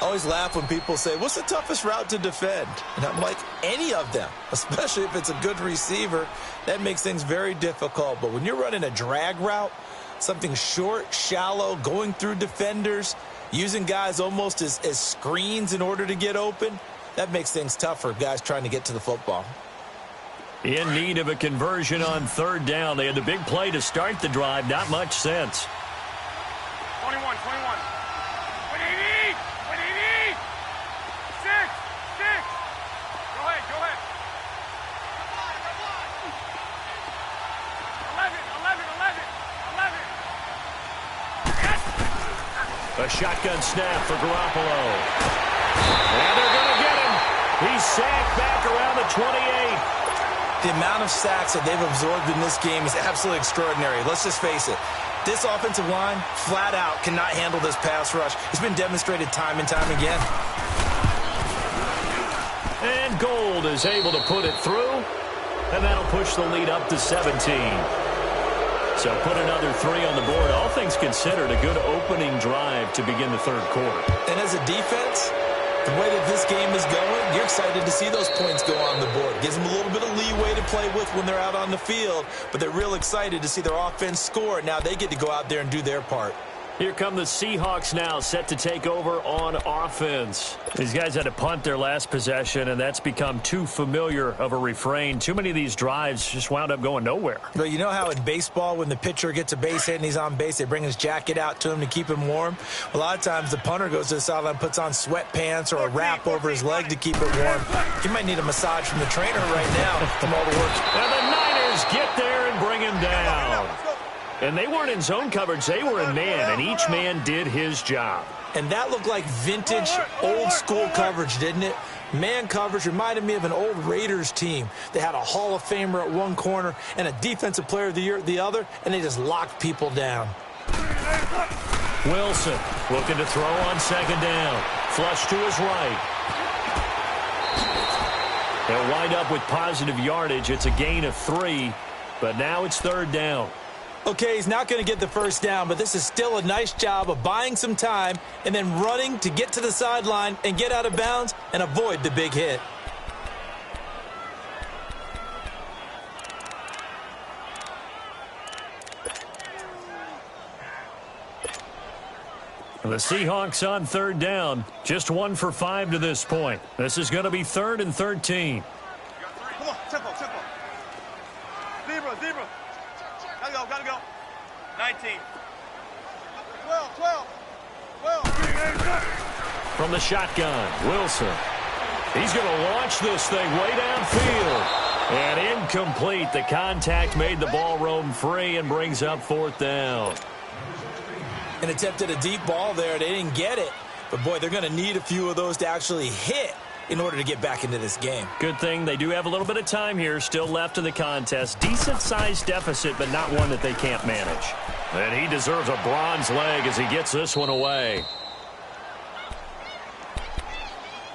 [SPEAKER 6] I always laugh when people say, what's the toughest route to defend? And I'm like, any of them, especially if it's a good receiver. That makes things very difficult. But when you're running a drag route, something short, shallow, going through defenders, using guys almost as screens in order to get open, that makes things tough for guys trying to get to the football.
[SPEAKER 5] In need of a conversion on third down. They had the big play to start the drive. Not much sense.
[SPEAKER 4] 21. What do you need? 6. Go ahead. 11.
[SPEAKER 5] A shotgun snap for Garoppolo. And they're going to get him. He's sacked back around the 28.
[SPEAKER 6] The amount of sacks that they've absorbed in this game is absolutely extraordinary. Let's just face it. This offensive line, flat out, cannot handle this pass rush. It's been demonstrated time and time again.
[SPEAKER 5] And Gold is able to put it through. And that'll push the lead up to 17. So put another 3 on the board. All things considered, a good opening drive to begin the third quarter.
[SPEAKER 6] And as a defense, the way that this game is going, you're excited to see those points go on the board. Gives them a little bit of leeway to play with when they're out on the field, but they're real excited to see their offense score. Now they get to go out there and do their part.
[SPEAKER 5] Here come the Seahawks now, set to take over on offense. These guys had to punt their last possession, and that's become too familiar of a refrain. Too many of these drives just wound up going nowhere.
[SPEAKER 6] Well, you know how in baseball, when the pitcher gets a base hit and he's on base, they bring his jacket out to him to keep him warm? A lot of times the punter goes to the sideline, puts on sweatpants or a wrap over his leg to keep it warm. He might need a massage from the trainer right now from all the work.
[SPEAKER 5] And the Niners get there and bring him down. And they weren't in zone coverage. They were in man, and each man did his job.
[SPEAKER 6] And that looked like vintage, old-school coverage, didn't it? Man coverage reminded me of an old Raiders team. They had a Hall of Famer at one corner and a Defensive Player of the Year at the other, and they just locked people down.
[SPEAKER 5] Wilson looking to throw on second down. Flush to his right. They'll wind up with positive yardage. It's a gain of 3, but now it's third down.
[SPEAKER 6] Okay, he's not going to get the first down, but this is still a nice job of buying some time and then running to get to the sideline and get out of bounds and avoid the big hit.
[SPEAKER 5] The Seahawks on third down. Just 1 for 5 to this point. This is going to be 3rd and 13.
[SPEAKER 4] Come on, tempo. Zebra. Gotta go. 19. 12.
[SPEAKER 5] From the shotgun, Wilson. He's going to launch this thing way downfield. And incomplete. The contact made the ball roam free and brings up 4th down.
[SPEAKER 6] And attempted a deep ball there. They didn't get it. But, boy, they're going to need a few of those to actually hit in order to get back into this game.
[SPEAKER 5] Good thing they do have a little bit of time here still left in the contest. Decent-sized deficit, but not one that they can't manage. And he deserves a bronze leg as he gets this one away.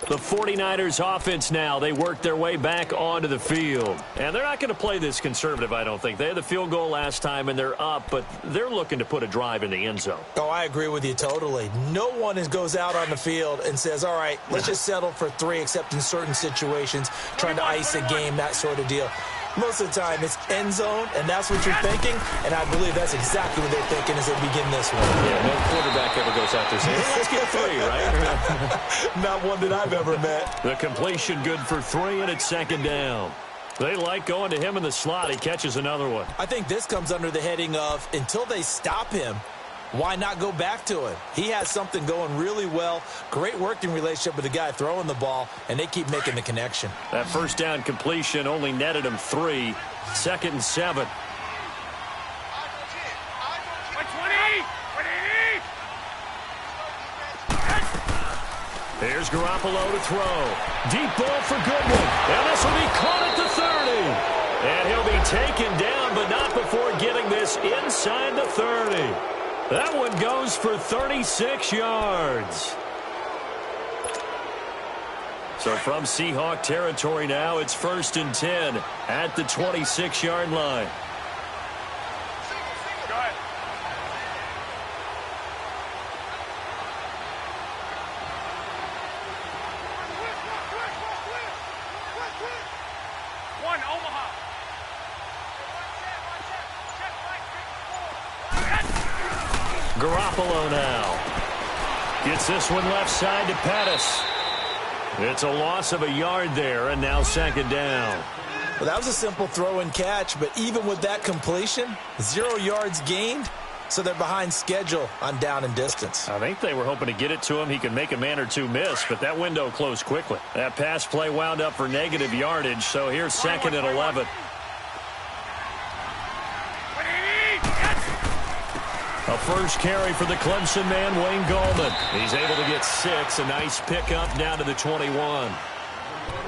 [SPEAKER 5] The 49ers offense now, they work their way back onto the field. And they're not going to play this conservative, I don't think. They had the field goal last time, and they're up, but they're looking to put a drive in the end zone.
[SPEAKER 6] Oh, I agree with you totally. No one goes out on the field and says, all right, let's just settle for 3, except in certain situations, trying to ice a game, that sort of deal. Most of the time, it's end zone, and that's what you're thinking, and I believe that's exactly what they're thinking as they begin this one.
[SPEAKER 5] Yeah, no quarterback ever goes out there saying, let's get 3, right?
[SPEAKER 6] Not one that I've ever met.
[SPEAKER 5] The completion good for 3, and it's second down. They like going to him in the slot. He catches another one.
[SPEAKER 6] I think this comes under the heading of, until they stop him, why not go back to it? He has something going really well. Great working relationship with the guy throwing the ball, and they keep making the connection.
[SPEAKER 5] That first down completion only netted him 3. 2nd and 7. Here's Garoppolo to throw. Deep ball for Goodwin. And this will be caught at the 30. And he'll be taken down, but not before getting this inside the 30. That one goes for 36 yards. So from Seahawk territory now, it's 1st and 10 at the 26-yard line. Garoppolo now. Gets this one left side to Pettis. It's a loss of a yard there, and now 2nd down.
[SPEAKER 6] Well, that was a simple throw and catch, but even with that completion, 0 yards gained, so they're behind schedule on down and distance.
[SPEAKER 5] I think they were hoping to get it to him. He could make a man or two miss, but that window closed quickly. That pass play wound up for negative yardage, so here's 2nd and 11. A first carry for the Clemson man, Wayne Gallman. He's able to get 6. A nice pickup down to the 21.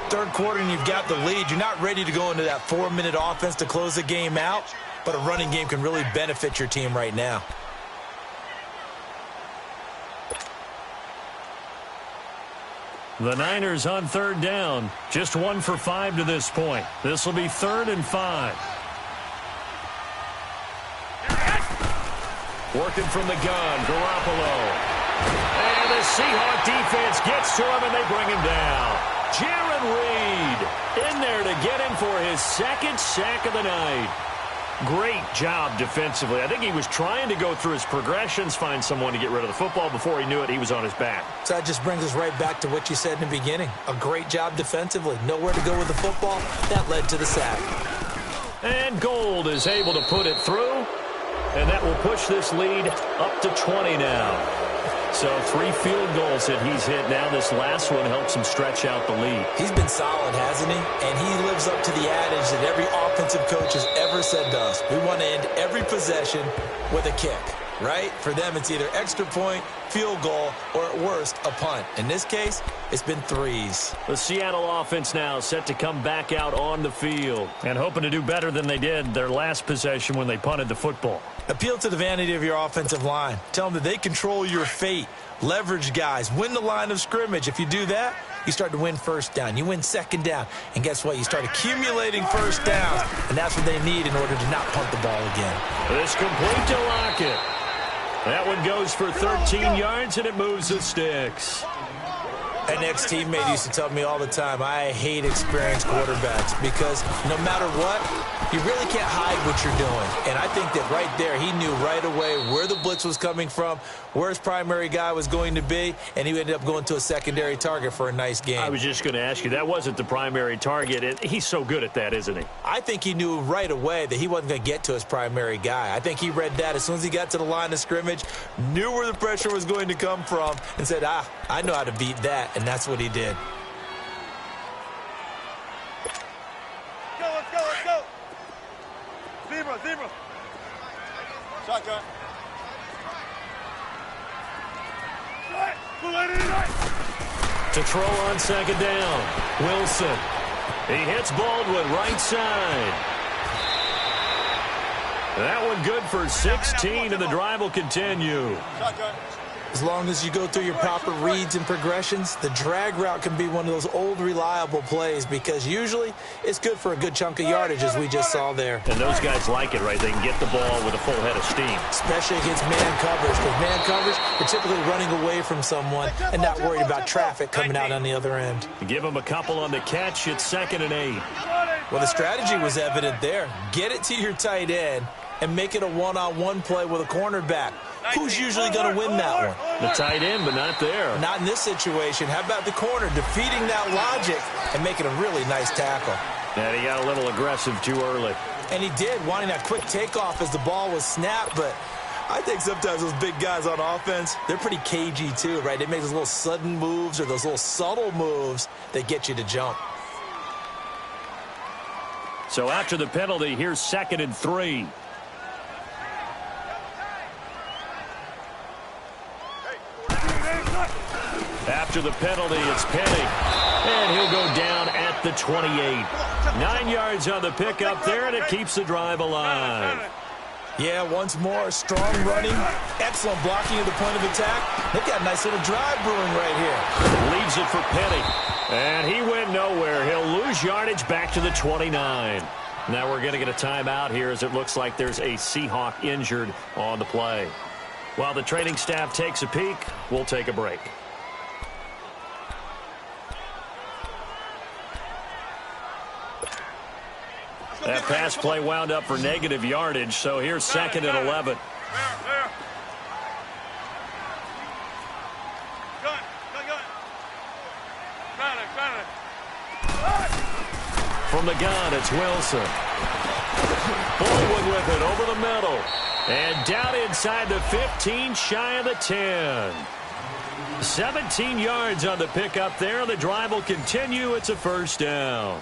[SPEAKER 6] Third quarter and you've got the lead. You're not ready to go into that 4-minute offense to close the game out, but a running game can really benefit your team right now.
[SPEAKER 5] The Niners on 3rd down. Just 1 for 5 to this point. This will be 3rd and 5. Working from the gun, Garoppolo. And the Seahawk defense gets to him, and they bring him down. Jaron Reed in there to get him for his 2nd sack of the night. Great job defensively. I think he was trying to go through his progressions, find someone to get rid of the football. Before he knew it, he was on his back.
[SPEAKER 6] So that just brings us right back to what you said in the beginning. A great job defensively. Nowhere to go with the football. That led to the sack.
[SPEAKER 5] And Gold is able to put it through. And that will push this lead up to 20 now. So 3 field goals that he's hit now. This last one helps him stretch out the lead.
[SPEAKER 6] He's been solid, hasn't he? And he lives up to the adage that every offensive coach has ever said to us. We want to end every possession with a kick, right? For them, it's either extra point, field goal, or at worst, a punt. In this case, it's been 3s.
[SPEAKER 5] The Seattle offense now set to come back out on the field and hoping to do better than they did their last possession when they punted the football.
[SPEAKER 6] Appeal to the vanity of your offensive line. Tell them that they control your fate. Leverage guys. Win the line of scrimmage. If you do that, you start to win 1st down. You win 2nd down. And guess what? You start accumulating 1st downs. And that's what they need in order to not punt the ball again.
[SPEAKER 5] This complete to Lockett. That one goes for 13 yards, and it moves the sticks.
[SPEAKER 6] An ex-teammate used to tell me all the time, I hate experienced quarterbacks because no matter what, you really can't hide what you're doing. And I think that right there, he knew right away where the blitz was coming from, where his primary guy was going to be, and he ended up going to a secondary target for a nice game.
[SPEAKER 5] I was just going to ask you, that wasn't the primary target. And he's so good at that, isn't he?
[SPEAKER 6] I think he knew right away that he wasn't going to get to his primary guy. I think he read that as soon as he got to the line of scrimmage, knew where the pressure was going to come from, and said, I know how to beat that. And that's what he did.
[SPEAKER 4] Let's go. Zebra. Shotgun.
[SPEAKER 5] To throw on 2nd down. Wilson. He hits Baldwin right side. That one good for 16, and the drive will continue.
[SPEAKER 4] Shotgun.
[SPEAKER 6] As long as you go through your proper reads and progressions, the drag route can be one of those old reliable plays because usually it's good for a good chunk of yardage as we just saw there.
[SPEAKER 5] And those guys like it, right? They can get the ball with a full head of steam.
[SPEAKER 6] Especially against man coverage, because man coverage, you're typically running away from someone and not worried about traffic coming out on the other end.
[SPEAKER 5] Give him a couple on the catch. It's 2nd and 8.
[SPEAKER 6] Well, the strategy was evident there. Get it to your tight end and make it a one-on-one play with a cornerback. Who's usually going to win that one?
[SPEAKER 5] The tight end, but not there.
[SPEAKER 6] Not in this situation. How about the corner defeating that logic and making a really nice tackle?
[SPEAKER 5] And he got a little aggressive too early.
[SPEAKER 6] And he did, wanting that quick takeoff as the ball was snapped, but I think sometimes those big guys on offense, they're pretty cagey too, right? They make those little sudden moves or those little subtle moves that get you to jump.
[SPEAKER 5] So after the penalty, here's 2nd and 3. After the penalty, it's Penny. And he'll go down at the 28. 9 yards on the pickup there, and it keeps the drive alive.
[SPEAKER 6] Yeah, once more, strong running, excellent blocking at the point of attack. They've got a nice little drive brewing right here.
[SPEAKER 5] Leaves it for Penny. And he went nowhere. He'll lose yardage back to the 29. Now we're going to get a timeout here as it looks like there's a Seahawk injured on the play. While the training staff takes a peek, we'll take a break. That pass play wound up for negative yardage, so here's 2nd and 11. From the gun, it's Wilson. Forward with it over the middle. And down inside the 15, shy of the 10. 17 yards on the pickup there. The drive will continue. It's a 1st down.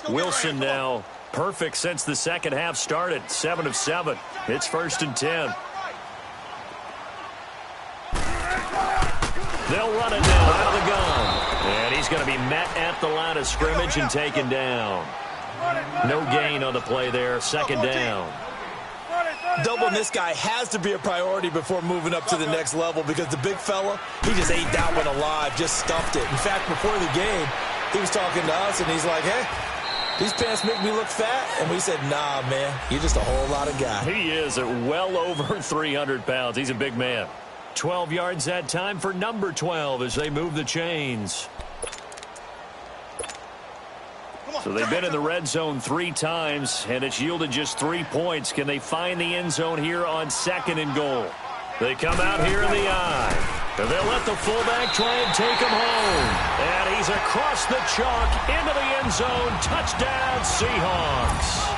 [SPEAKER 5] Wilson now perfect since the second half started. 7 of 7. It's 1st and 10. They'll run it now out of the gun. And he's going to be met at the line of scrimmage and taken down. No gain on the play there. 2nd down.
[SPEAKER 6] Doubling this guy has to be a priority before moving up to the next level because the big fella, he just ate that one alive, just stuffed it. In fact, before the game, he was talking to us, and he's like, hey, these pants make me look fat. And we said, nah, man, you're just a whole lot of guy.
[SPEAKER 5] He is at well over 300 pounds. He's a big man. 12 yards that time for number 12 as they move the chains. So they've been in the red zone 3 times, and it's yielded just 3 points. Can they find the end zone here on 2nd and goal? They come out here in the eye. And they'll let the fullback try and take him home. And he's across the chalk into the end zone. Touchdown, Seahawks.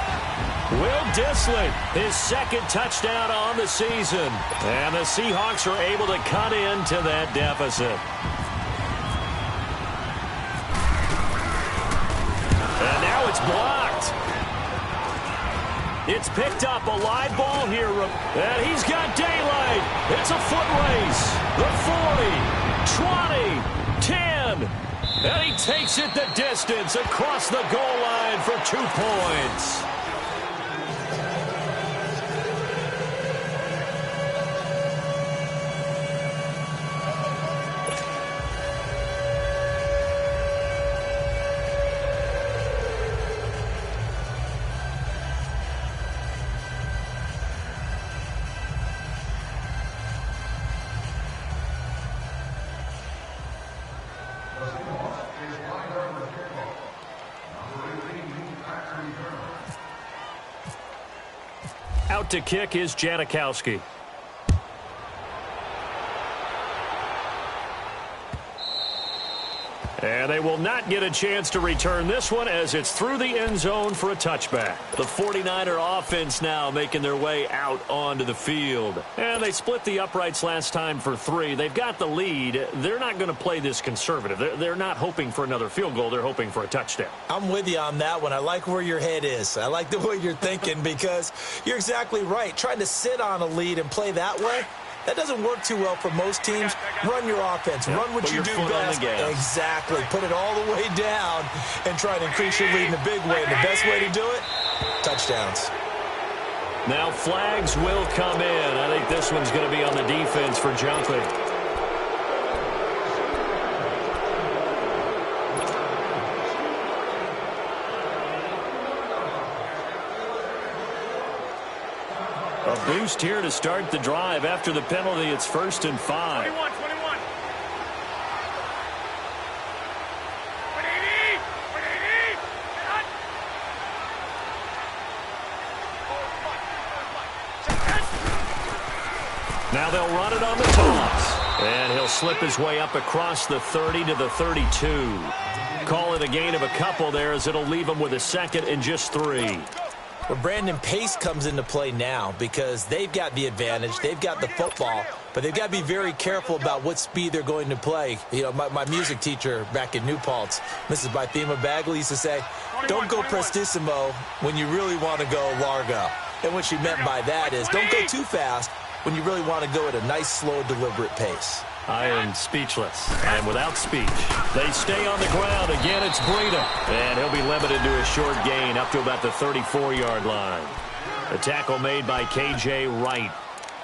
[SPEAKER 5] Will Dissly, his 2nd touchdown on the season. And the Seahawks are able to cut into that deficit. And now it's blocked. It's picked up, a live ball here. And he's got daylight. It's a foot race. The 40, 20, 10. And he takes it the distance across the goal line for 2 points. Out to kick is Janikowski. And they will not get a chance to return this one as it's through the end zone for a touchback. The 49er offense now making their way out onto the field. And they split the uprights last time for 3. They've got the lead. They're not going to play this conservative. They're not hoping for another field goal. They're hoping for a touchdown.
[SPEAKER 6] I'm with you on that one. I like where your head is. I like the way you're thinking because you're exactly right. Trying to sit on a lead and play that way, that doesn't work too well for most teams. Run your offense. Run what you do best. Exactly. Put it all the way down and try to increase your lead in a big way. And the best way to do it, touchdowns.
[SPEAKER 5] Now flags will come in. I think this one's going to be on the defense for jumping. A boost here to start the drive. After the penalty, it's 1st and 5.
[SPEAKER 4] 21.
[SPEAKER 5] Now they'll run it on the toss. And he'll slip his way up across the 30 to the 32. call it a gain of a couple there, as it'll leave them with a second and just 3.
[SPEAKER 6] Well, Brandon, pace comes into play now because they've got the advantage. They've got the football, but they've got to be very careful about what speed they're going to play. You know, my music teacher back in New Paltz, Mrs. Bythema Bagley, used to say, don't go prestissimo when you really want to go largo. And what she meant by that is don't go too fast when you really want to go at a nice, slow, deliberate pace.
[SPEAKER 5] I am speechless. I am without speech. They stay on the ground. Again, it's Breida. And he'll be limited to a short gain up to about the 34-yard line. The tackle made by K.J. Wright.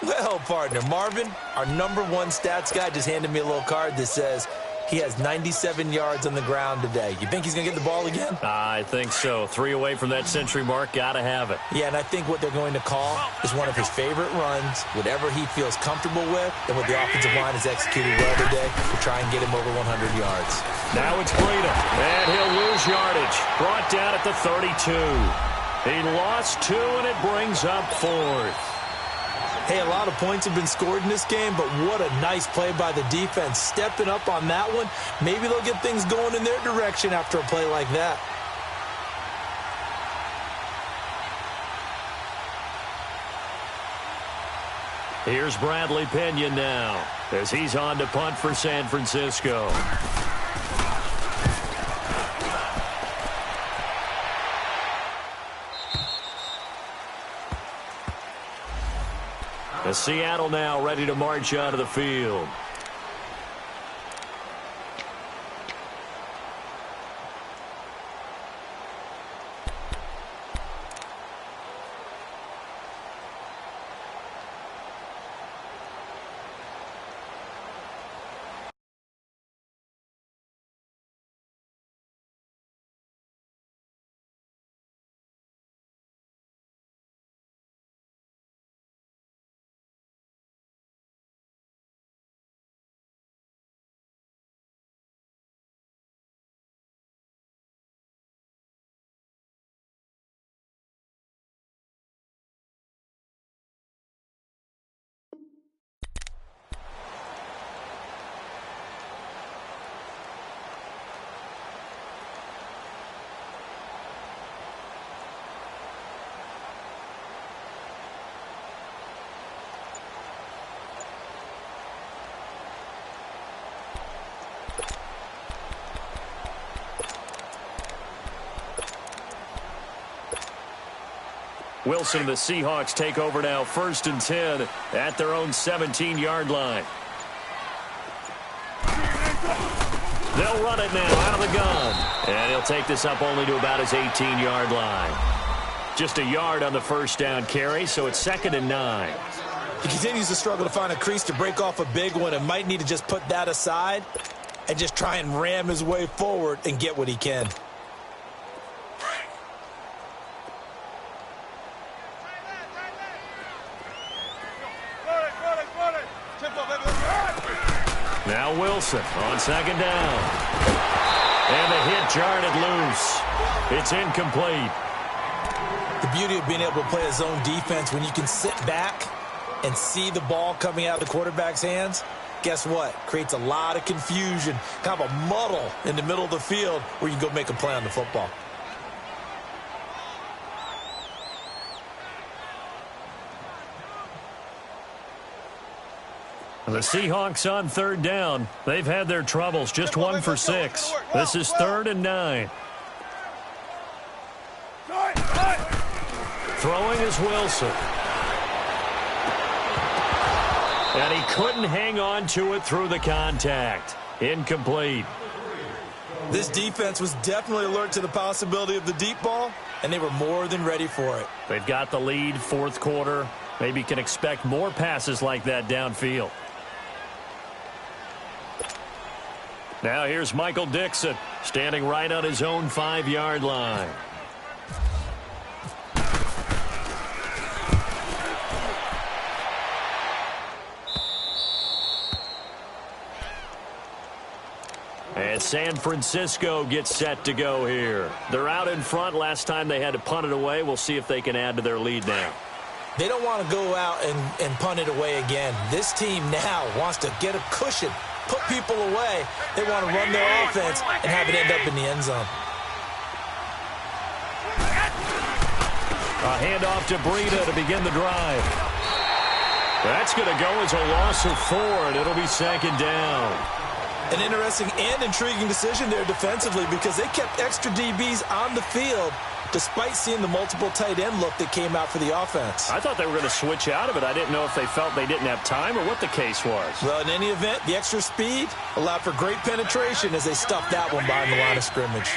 [SPEAKER 6] Well, partner, Marvin, our #1 stats guy, just handed me a little card that says he has 97 yards on the ground today. You think he's going to get the ball again?
[SPEAKER 5] I think so. 3 away from that century mark. Got to have it.
[SPEAKER 6] Yeah, and I think what they're going to call is one of his favorite runs, whatever he feels comfortable with, and what the offensive line has executed well today to try and get him over 100 yards.
[SPEAKER 5] Now it's Breida, and he'll lose yardage. Brought down at the 32. He lost 2, and it brings up 4th.
[SPEAKER 6] Hey, a lot of points have been scored in this game, but what a nice play by the defense. Stepping up on that one, maybe they'll get things going in their direction after a play like that.
[SPEAKER 5] Here's Bradley Pena now, as he's on to punt for San Francisco. As Seattle now ready to march out of the field. Wilson and the Seahawks take over now, 1st and 10 at their own 17-yard line. They'll run it now out of the gun. And he'll take this up only to about his 18-yard line. Just a yard on the first down carry, so it's 2nd and 9.
[SPEAKER 6] He continues to struggle to find a crease to break off a big one and might need to just put that aside and just try and ram his way forward and get what he can.
[SPEAKER 5] Now Wilson on 2nd down. And the hit jarred it loose. It's incomplete.
[SPEAKER 6] The beauty of being able to play a zone defense when you can sit back and see the ball coming out of the quarterback's hands, guess what? Creates a lot of confusion, kind of a muddle in the middle of the field where you can go make a play on the football.
[SPEAKER 5] The Seahawks on 3rd down. They've had their troubles, just 1 for 6. This is 3rd and 9. Throwing is Wilson. And he couldn't hang on to it through the contact. Incomplete.
[SPEAKER 6] This defense was definitely alert to the possibility of the deep ball, and they were more than ready for it.
[SPEAKER 5] They've got the lead, 4th quarter. Maybe can expect more passes like that downfield. Now here's Michael Dixon, standing right on his own 5-yard line. And San Francisco gets set to go here. They're out in front. Last time they had to punt it away. We'll see if they can add to their lead now.
[SPEAKER 6] They don't want to go out and punt it away again. This team now wants to get a cushion put people away. They want to run their offense and have it end up in the end zone.
[SPEAKER 5] A handoff to Breida to begin the drive. That's going to go as a loss of 4, and it'll be second down.
[SPEAKER 6] An interesting and intriguing decision there defensively because they kept extra DBs on the field despite seeing the multiple tight end look that came out for the offense.
[SPEAKER 5] I thought they were going to switch out of it. I didn't know if they felt they didn't have time or what the case was.
[SPEAKER 6] Well, in any event, the extra speed allowed for great penetration as they stuffed that one behind the line of scrimmage.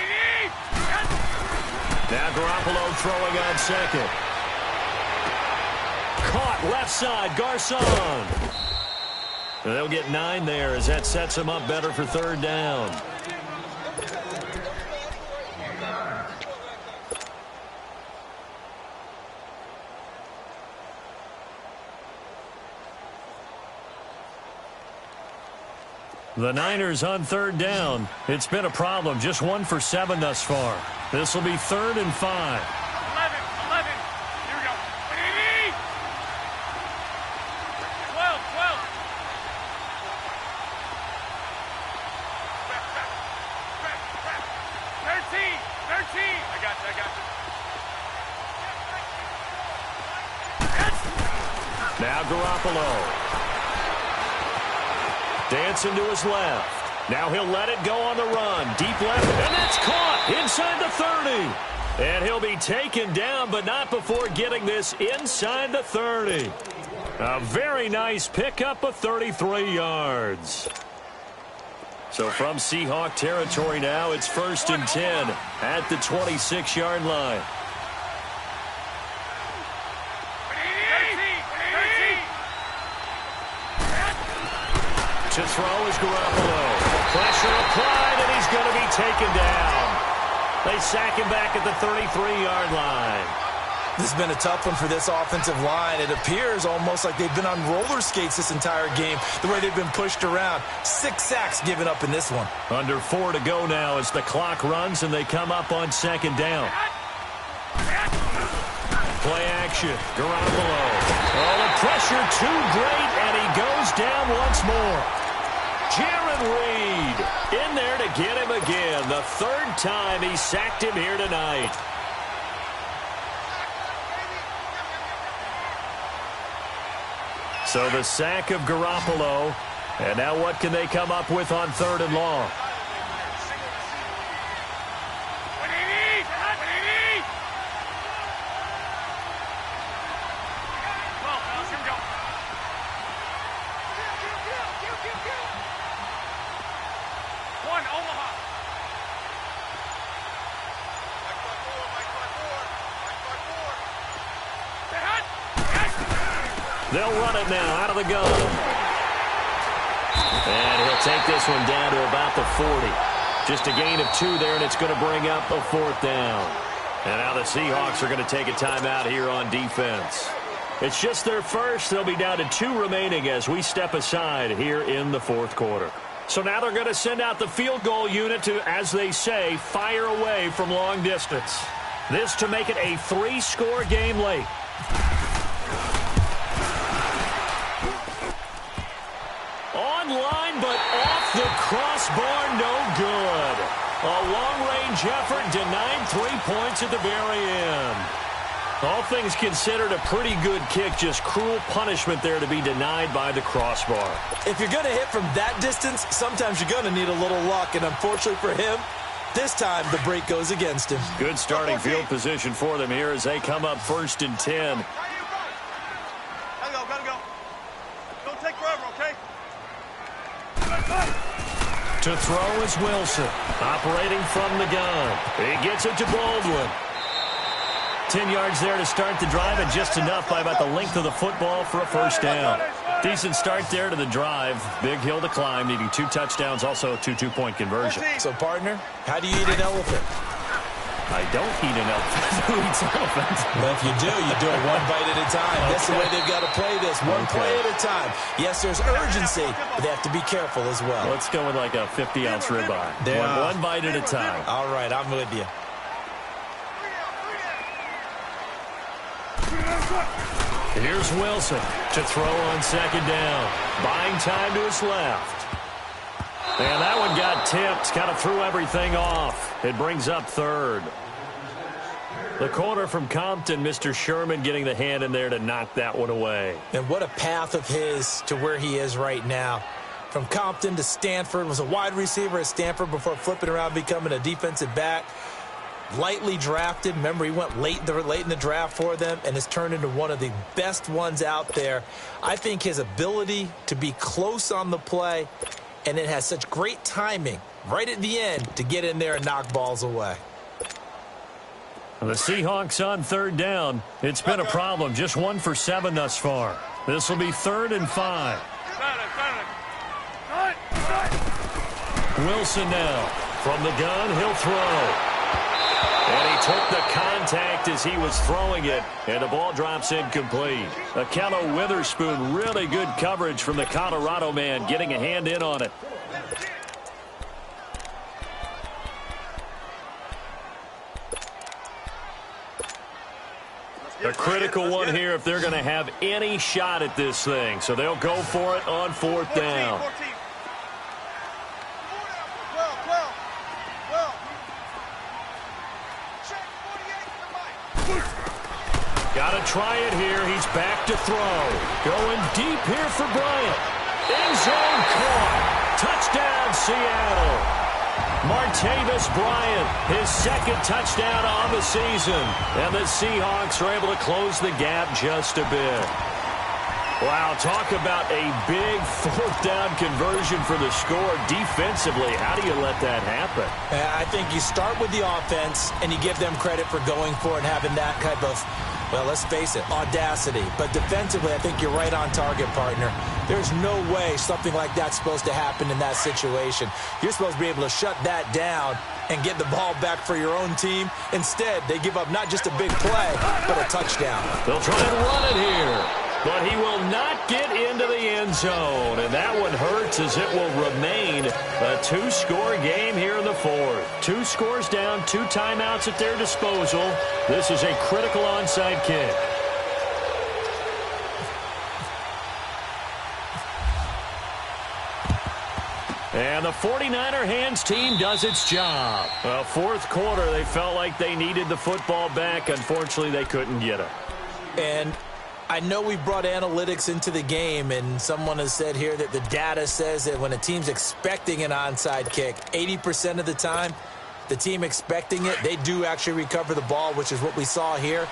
[SPEAKER 5] Now Garoppolo throwing on second. Caught left side, Garcon. They'll get 9 there as that sets them up better for third down. The Niners on third down. It's been a problem. Just 1 for 7 thus far. This will be 3rd and 5.
[SPEAKER 4] 11. Here we go. 12. 13. I got you.
[SPEAKER 5] Now Garoppolo. Dancing to his left. Now he'll let it go on the run. Deep left, and that's caught inside the 30. And he'll be taken down, but not before getting this inside the 30. A very nice pickup of 33 yards. So from Seahawk territory now, it's 1st and 10 at the 26-yard line. To throw is Garoppolo. Pressure applied, and he's going to be taken down. They sack him back at the 33-yard line.
[SPEAKER 6] This has been a tough one for this offensive line. It appears almost like they've been on roller skates this entire game, the way they've been pushed around. 6 sacks given up in this one.
[SPEAKER 5] Under 4 to go now as the clock runs, and they come up on second down. Play action. Garoppolo. Oh, the pressure too great, and he goes down once more. Jaron Reed in there to get him again. The 3rd time he sacked him here tonight. So the sack of Garoppolo. And now what can they come up with on 3rd and long? They'll run it now out of the gun. And he'll take this one down to about the 40. Just a gain of 2 there, and it's going to bring up a 4th down. And now the Seahawks are going to take a timeout here on defense. It's just their first. They'll be down to 2 remaining as we step aside here in the 4th quarter. So now they're going to send out the field goal unit to, as they say, fire away from long distance. This to make it a 3-score game late. Line, but off the crossbar, no good. A long-range effort denied 3 points at the very end. All things considered, a pretty good kick, just cruel punishment there to be denied by the crossbar.
[SPEAKER 6] If you're going to hit from that distance, sometimes you're going to need a little luck, and unfortunately for him, this time the break goes against him.
[SPEAKER 5] Good starting field position for them here as they come up 1st and 10.
[SPEAKER 4] Gotta go. Don't take forever, okay?
[SPEAKER 5] To throw is Wilson, operating from the gun. He gets it to Baldwin. 10 yards there to start the drive, and just enough by about the length of the football for a 1st down. Decent start there to the drive. Big hill to climb, needing 2 touchdowns, also a 2-2-point conversion.
[SPEAKER 6] So, partner, how do you eat an elephant?
[SPEAKER 5] I don't eat an elephant. Who eats an elephant?
[SPEAKER 6] Well, if you do it 1 bite at a time. Okay. That's the way they've got to play this. One play at a time. Yes, there's urgency, but they have to be careful as well.
[SPEAKER 5] Let's go with like a 50-ounce ribeye. One bite at a time.
[SPEAKER 6] All right, I'm with you.
[SPEAKER 5] Here's Wilson to throw on second down. Buying time to his left. And that one got tipped, kind of threw everything off. It brings up third. The corner from Compton, Mr. Sherman getting the hand in there to knock that one away.
[SPEAKER 6] And what a path of his to where he is right now. From Compton to Stanford, was a wide receiver at Stanford before flipping around becoming a defensive back. Lightly drafted. Remember, he went late in the draft for them and has turned into one of the best ones out there. I think his ability to be close on the play, and it has such great timing right at the end to get in there and knock balls away.
[SPEAKER 5] The Seahawks on third down. It's been a problem. Just 1 for 7 thus far. This will be 3rd and 5. Wilson now. From the gun, he'll throw. And he took the contact as he was throwing it, and the ball drops incomplete. Akello Witherspoon, really good coverage from the Colorado man, getting a hand in on it. A critical one here if they're going to have any shot at this thing. So they'll go for it on 4th down. Got to try it here. He's back to throw. Going deep here for Bryant. End zone caught. Touchdown, Seattle. Martavis Bryant, his 2nd touchdown on the season. And the Seahawks are able to close the gap just a bit. Wow, talk about a big 4th down conversion for the score defensively. How do you let that happen?
[SPEAKER 6] I think you start with the offense, and you give them credit for going for it and having that type of, well, let's face it, audacity. But defensively, I think you're right on target, partner. There's no way something like that's supposed to happen in that situation. You're supposed to be able to shut that down and get the ball back for your own team. Instead, they give up not just a big play, but a touchdown.
[SPEAKER 5] They'll try and run it here, but he will not get into the end zone. And that one hurts as it will remain a 2-score game here in the 4th. 2 scores down, 2 timeouts at their disposal. This is a critical onside kick. And the 49er hands team does its job. Well, 4th quarter, they felt like they needed the football back. Unfortunately, they couldn't get it.
[SPEAKER 6] And I know we brought analytics into the game, and someone has said here that the data says that when a team's expecting an onside kick, 80% of the time, the team expecting it, they do actually recover the ball, which is what we saw here.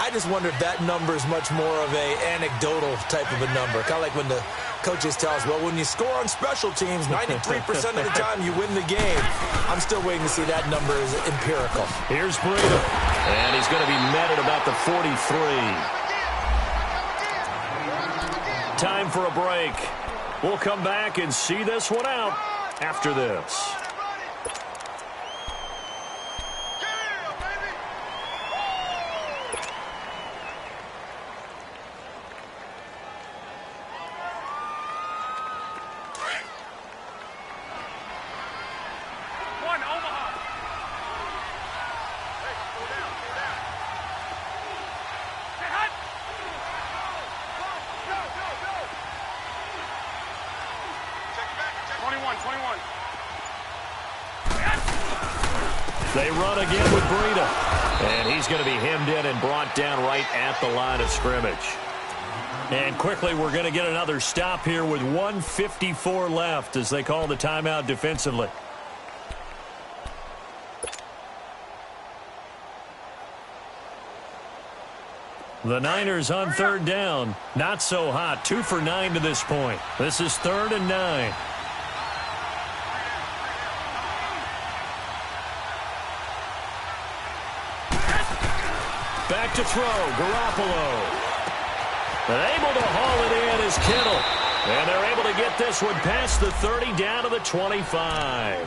[SPEAKER 6] I just wonder if that number is much more of a anecdotal type of a number. Kind of like when the coaches tell us, well, when you score on special teams, 93% of the time you win the game. I'm still waiting to see that number is empirical.
[SPEAKER 5] Here's Breida, and he's going to be met at about the 43. Time for a break. We'll come back and see this one out after this. They run again with Breida. And he's going to be hemmed in and brought down right at the line of scrimmage. And quickly, we're going to get another stop here with 1:54 left as they call the timeout defensively. The Niners on 3rd down. Not so hot. 2 for 9 to this point. This is 3rd and 9. Back to throw, Garoppolo. And able to haul it in is Kittle. And they're able to get this one past the 30 down to the 25.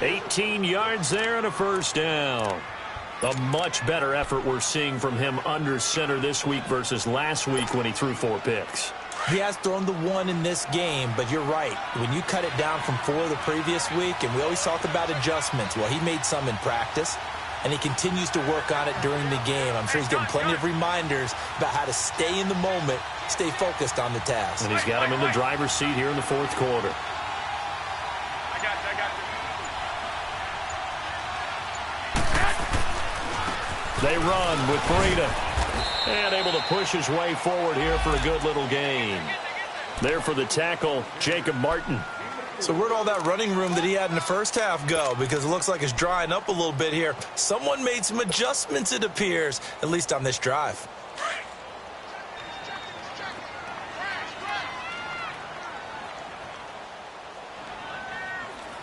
[SPEAKER 5] 18 yards there and a 1st down. A much better effort we're seeing from him under center this week versus last week when he threw 4 picks.
[SPEAKER 6] He has thrown the 1 in this game, but you're right. When you cut it down from 4 the previous week, and we always talk about adjustments, well, he made some in practice. And he continues to work on it during the game. I'm sure he's getting plenty of reminders about how to stay in the moment, stay focused on the task.
[SPEAKER 5] And he's got him in the driver's seat here in the 4th quarter. They run with Breida. And able to push his way forward here for a good little gain. There for the tackle, Jacob Martin.
[SPEAKER 6] So where'd all that running room that he had in the first half go? Because it looks like it's drying up a little bit here. Someone made some adjustments, it appears, at least on this drive.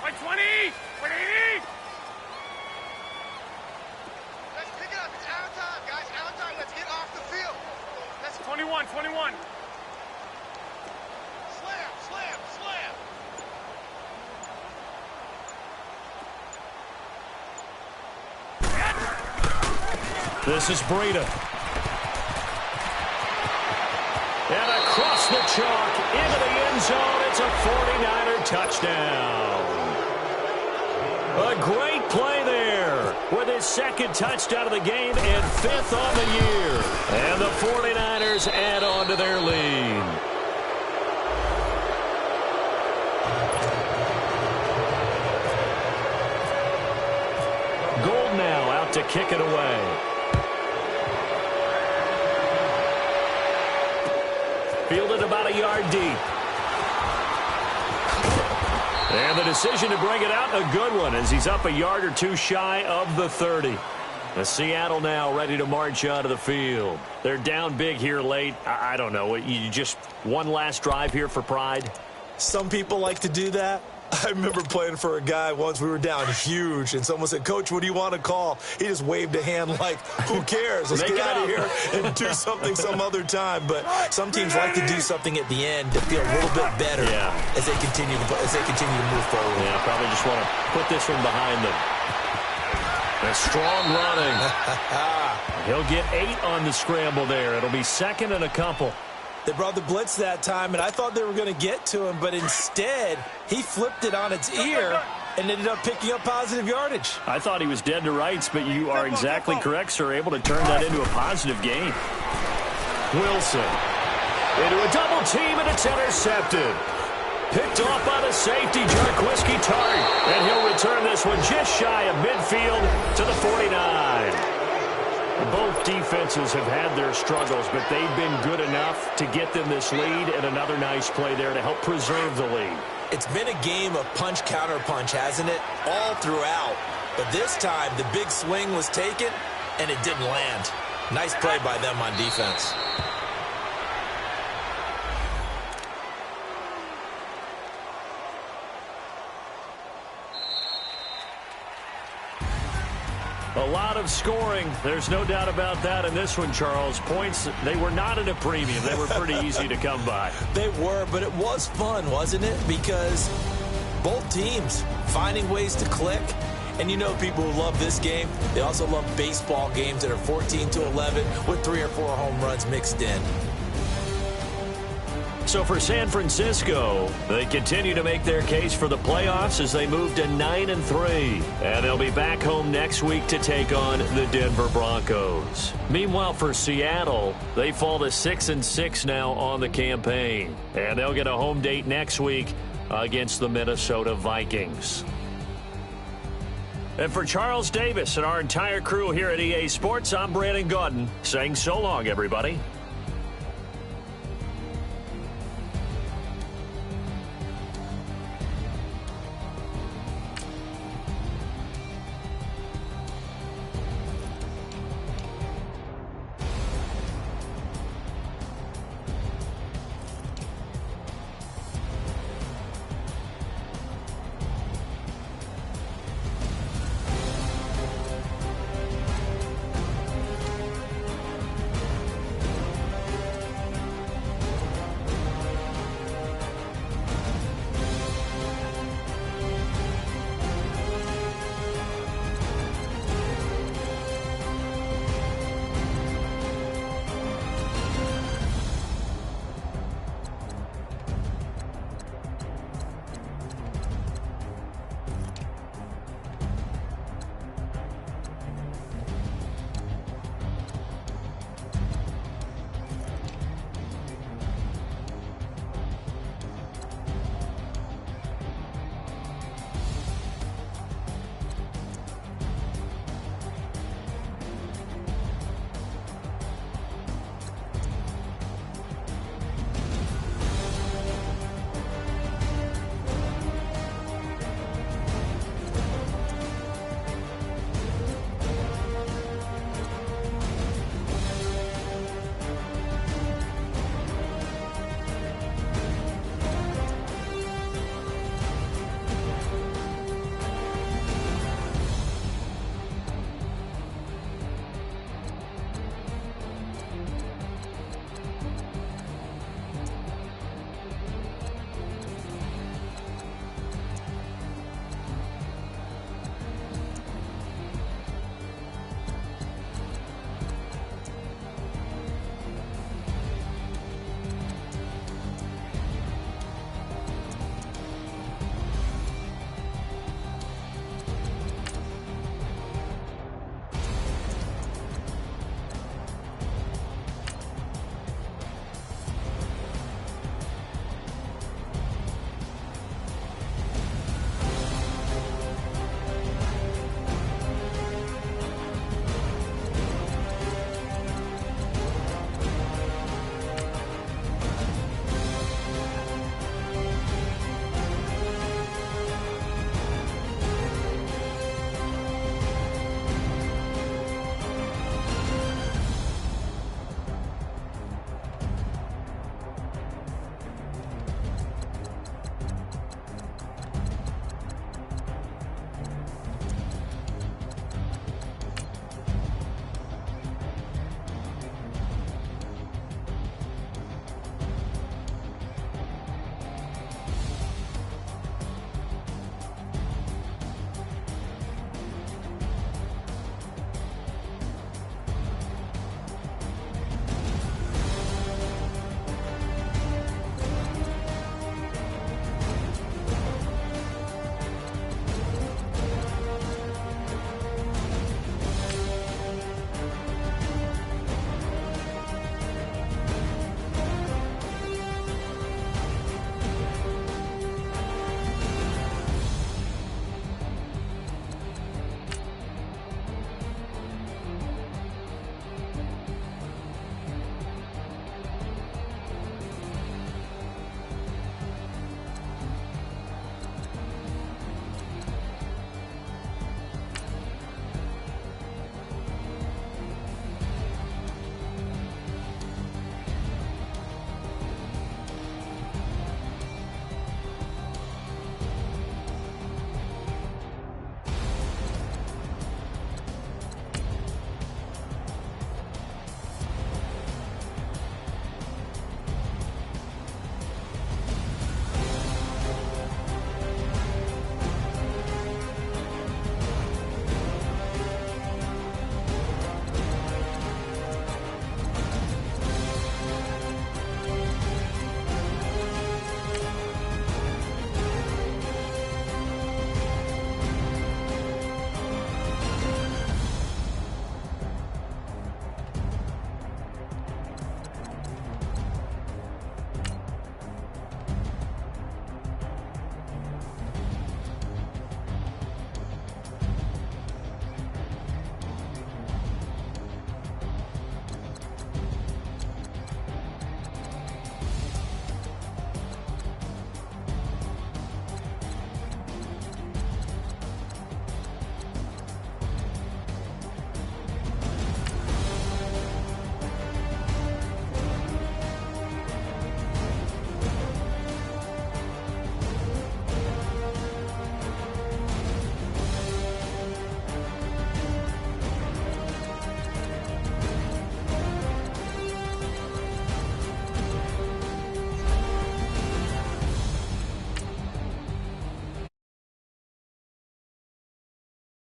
[SPEAKER 4] Like 20! 180!
[SPEAKER 7] Let's pick it up. It's out of time, guys. Out of time. Let's get off the field. Let's
[SPEAKER 4] 21, 21.
[SPEAKER 7] slam, slam, slam.
[SPEAKER 5] This is Breida. And across the chalk into the end zone. It's a 49er touchdown. A great play there with his second touchdown of the game and 5th on the year. And the 49ers add on to their lead. Gold now out to kick it away. Fielded about a yard deep. And the decision to bring it out, a good one, as he's up a yard or two shy of the 30. The Seattle now ready to march out of the field. They're down big here late. I don't know. You just one last drive here for pride?
[SPEAKER 6] Some people like to do that. I remember playing for a guy once. We were down huge, and someone said, "Coach, what do you want to call?" He just waved a hand like, who cares? Let's get out of here and do something some other time. But some teams like to do something at the end to feel a little bit better as they continue to move forward.
[SPEAKER 5] Yeah, probably just want to put this one behind them. A strong running. He'll get 8 on the scramble there. It'll be 2nd and a couple.
[SPEAKER 6] They brought the blitz that time, and I thought they were going to get to him, but instead, he flipped it on its ear and ended up picking up positive yardage.
[SPEAKER 5] I thought he was dead to rights, but you are exactly correct, sir. Able to turn that into a positive gain. Wilson into a double team, and it's intercepted. Picked off by the safety, Jarquiski Tart, and he'll return this one just shy of midfield to the 49. Both defenses have had their struggles, but they've been good enough to get them this lead, and another nice play there to help preserve the lead.
[SPEAKER 6] It's been a game of punch-counter-punch, hasn't it? All throughout. But this time, the big swing was taken, and it didn't land. Nice play by them on defense.
[SPEAKER 5] A lot of scoring. There's no doubt about that in this one, Charles. Points, they were not at a premium. They were pretty easy to come by.
[SPEAKER 6] They were, but it was fun, wasn't it? Because both teams finding ways to click. And you know people who love this game, they also love baseball games that are 14-11 with 3 or 4 home runs mixed in.
[SPEAKER 5] So for San Francisco, they continue to make their case for the playoffs as they move to 9-3. And they'll be back home next week to take on the Denver Broncos. Meanwhile, for Seattle, they fall to 6-6 now on the campaign. And they'll get a home date next week against the Minnesota Vikings. And for Charles Davis and our entire crew here at EA Sports, I'm Brandon Gaudin saying so long, everybody.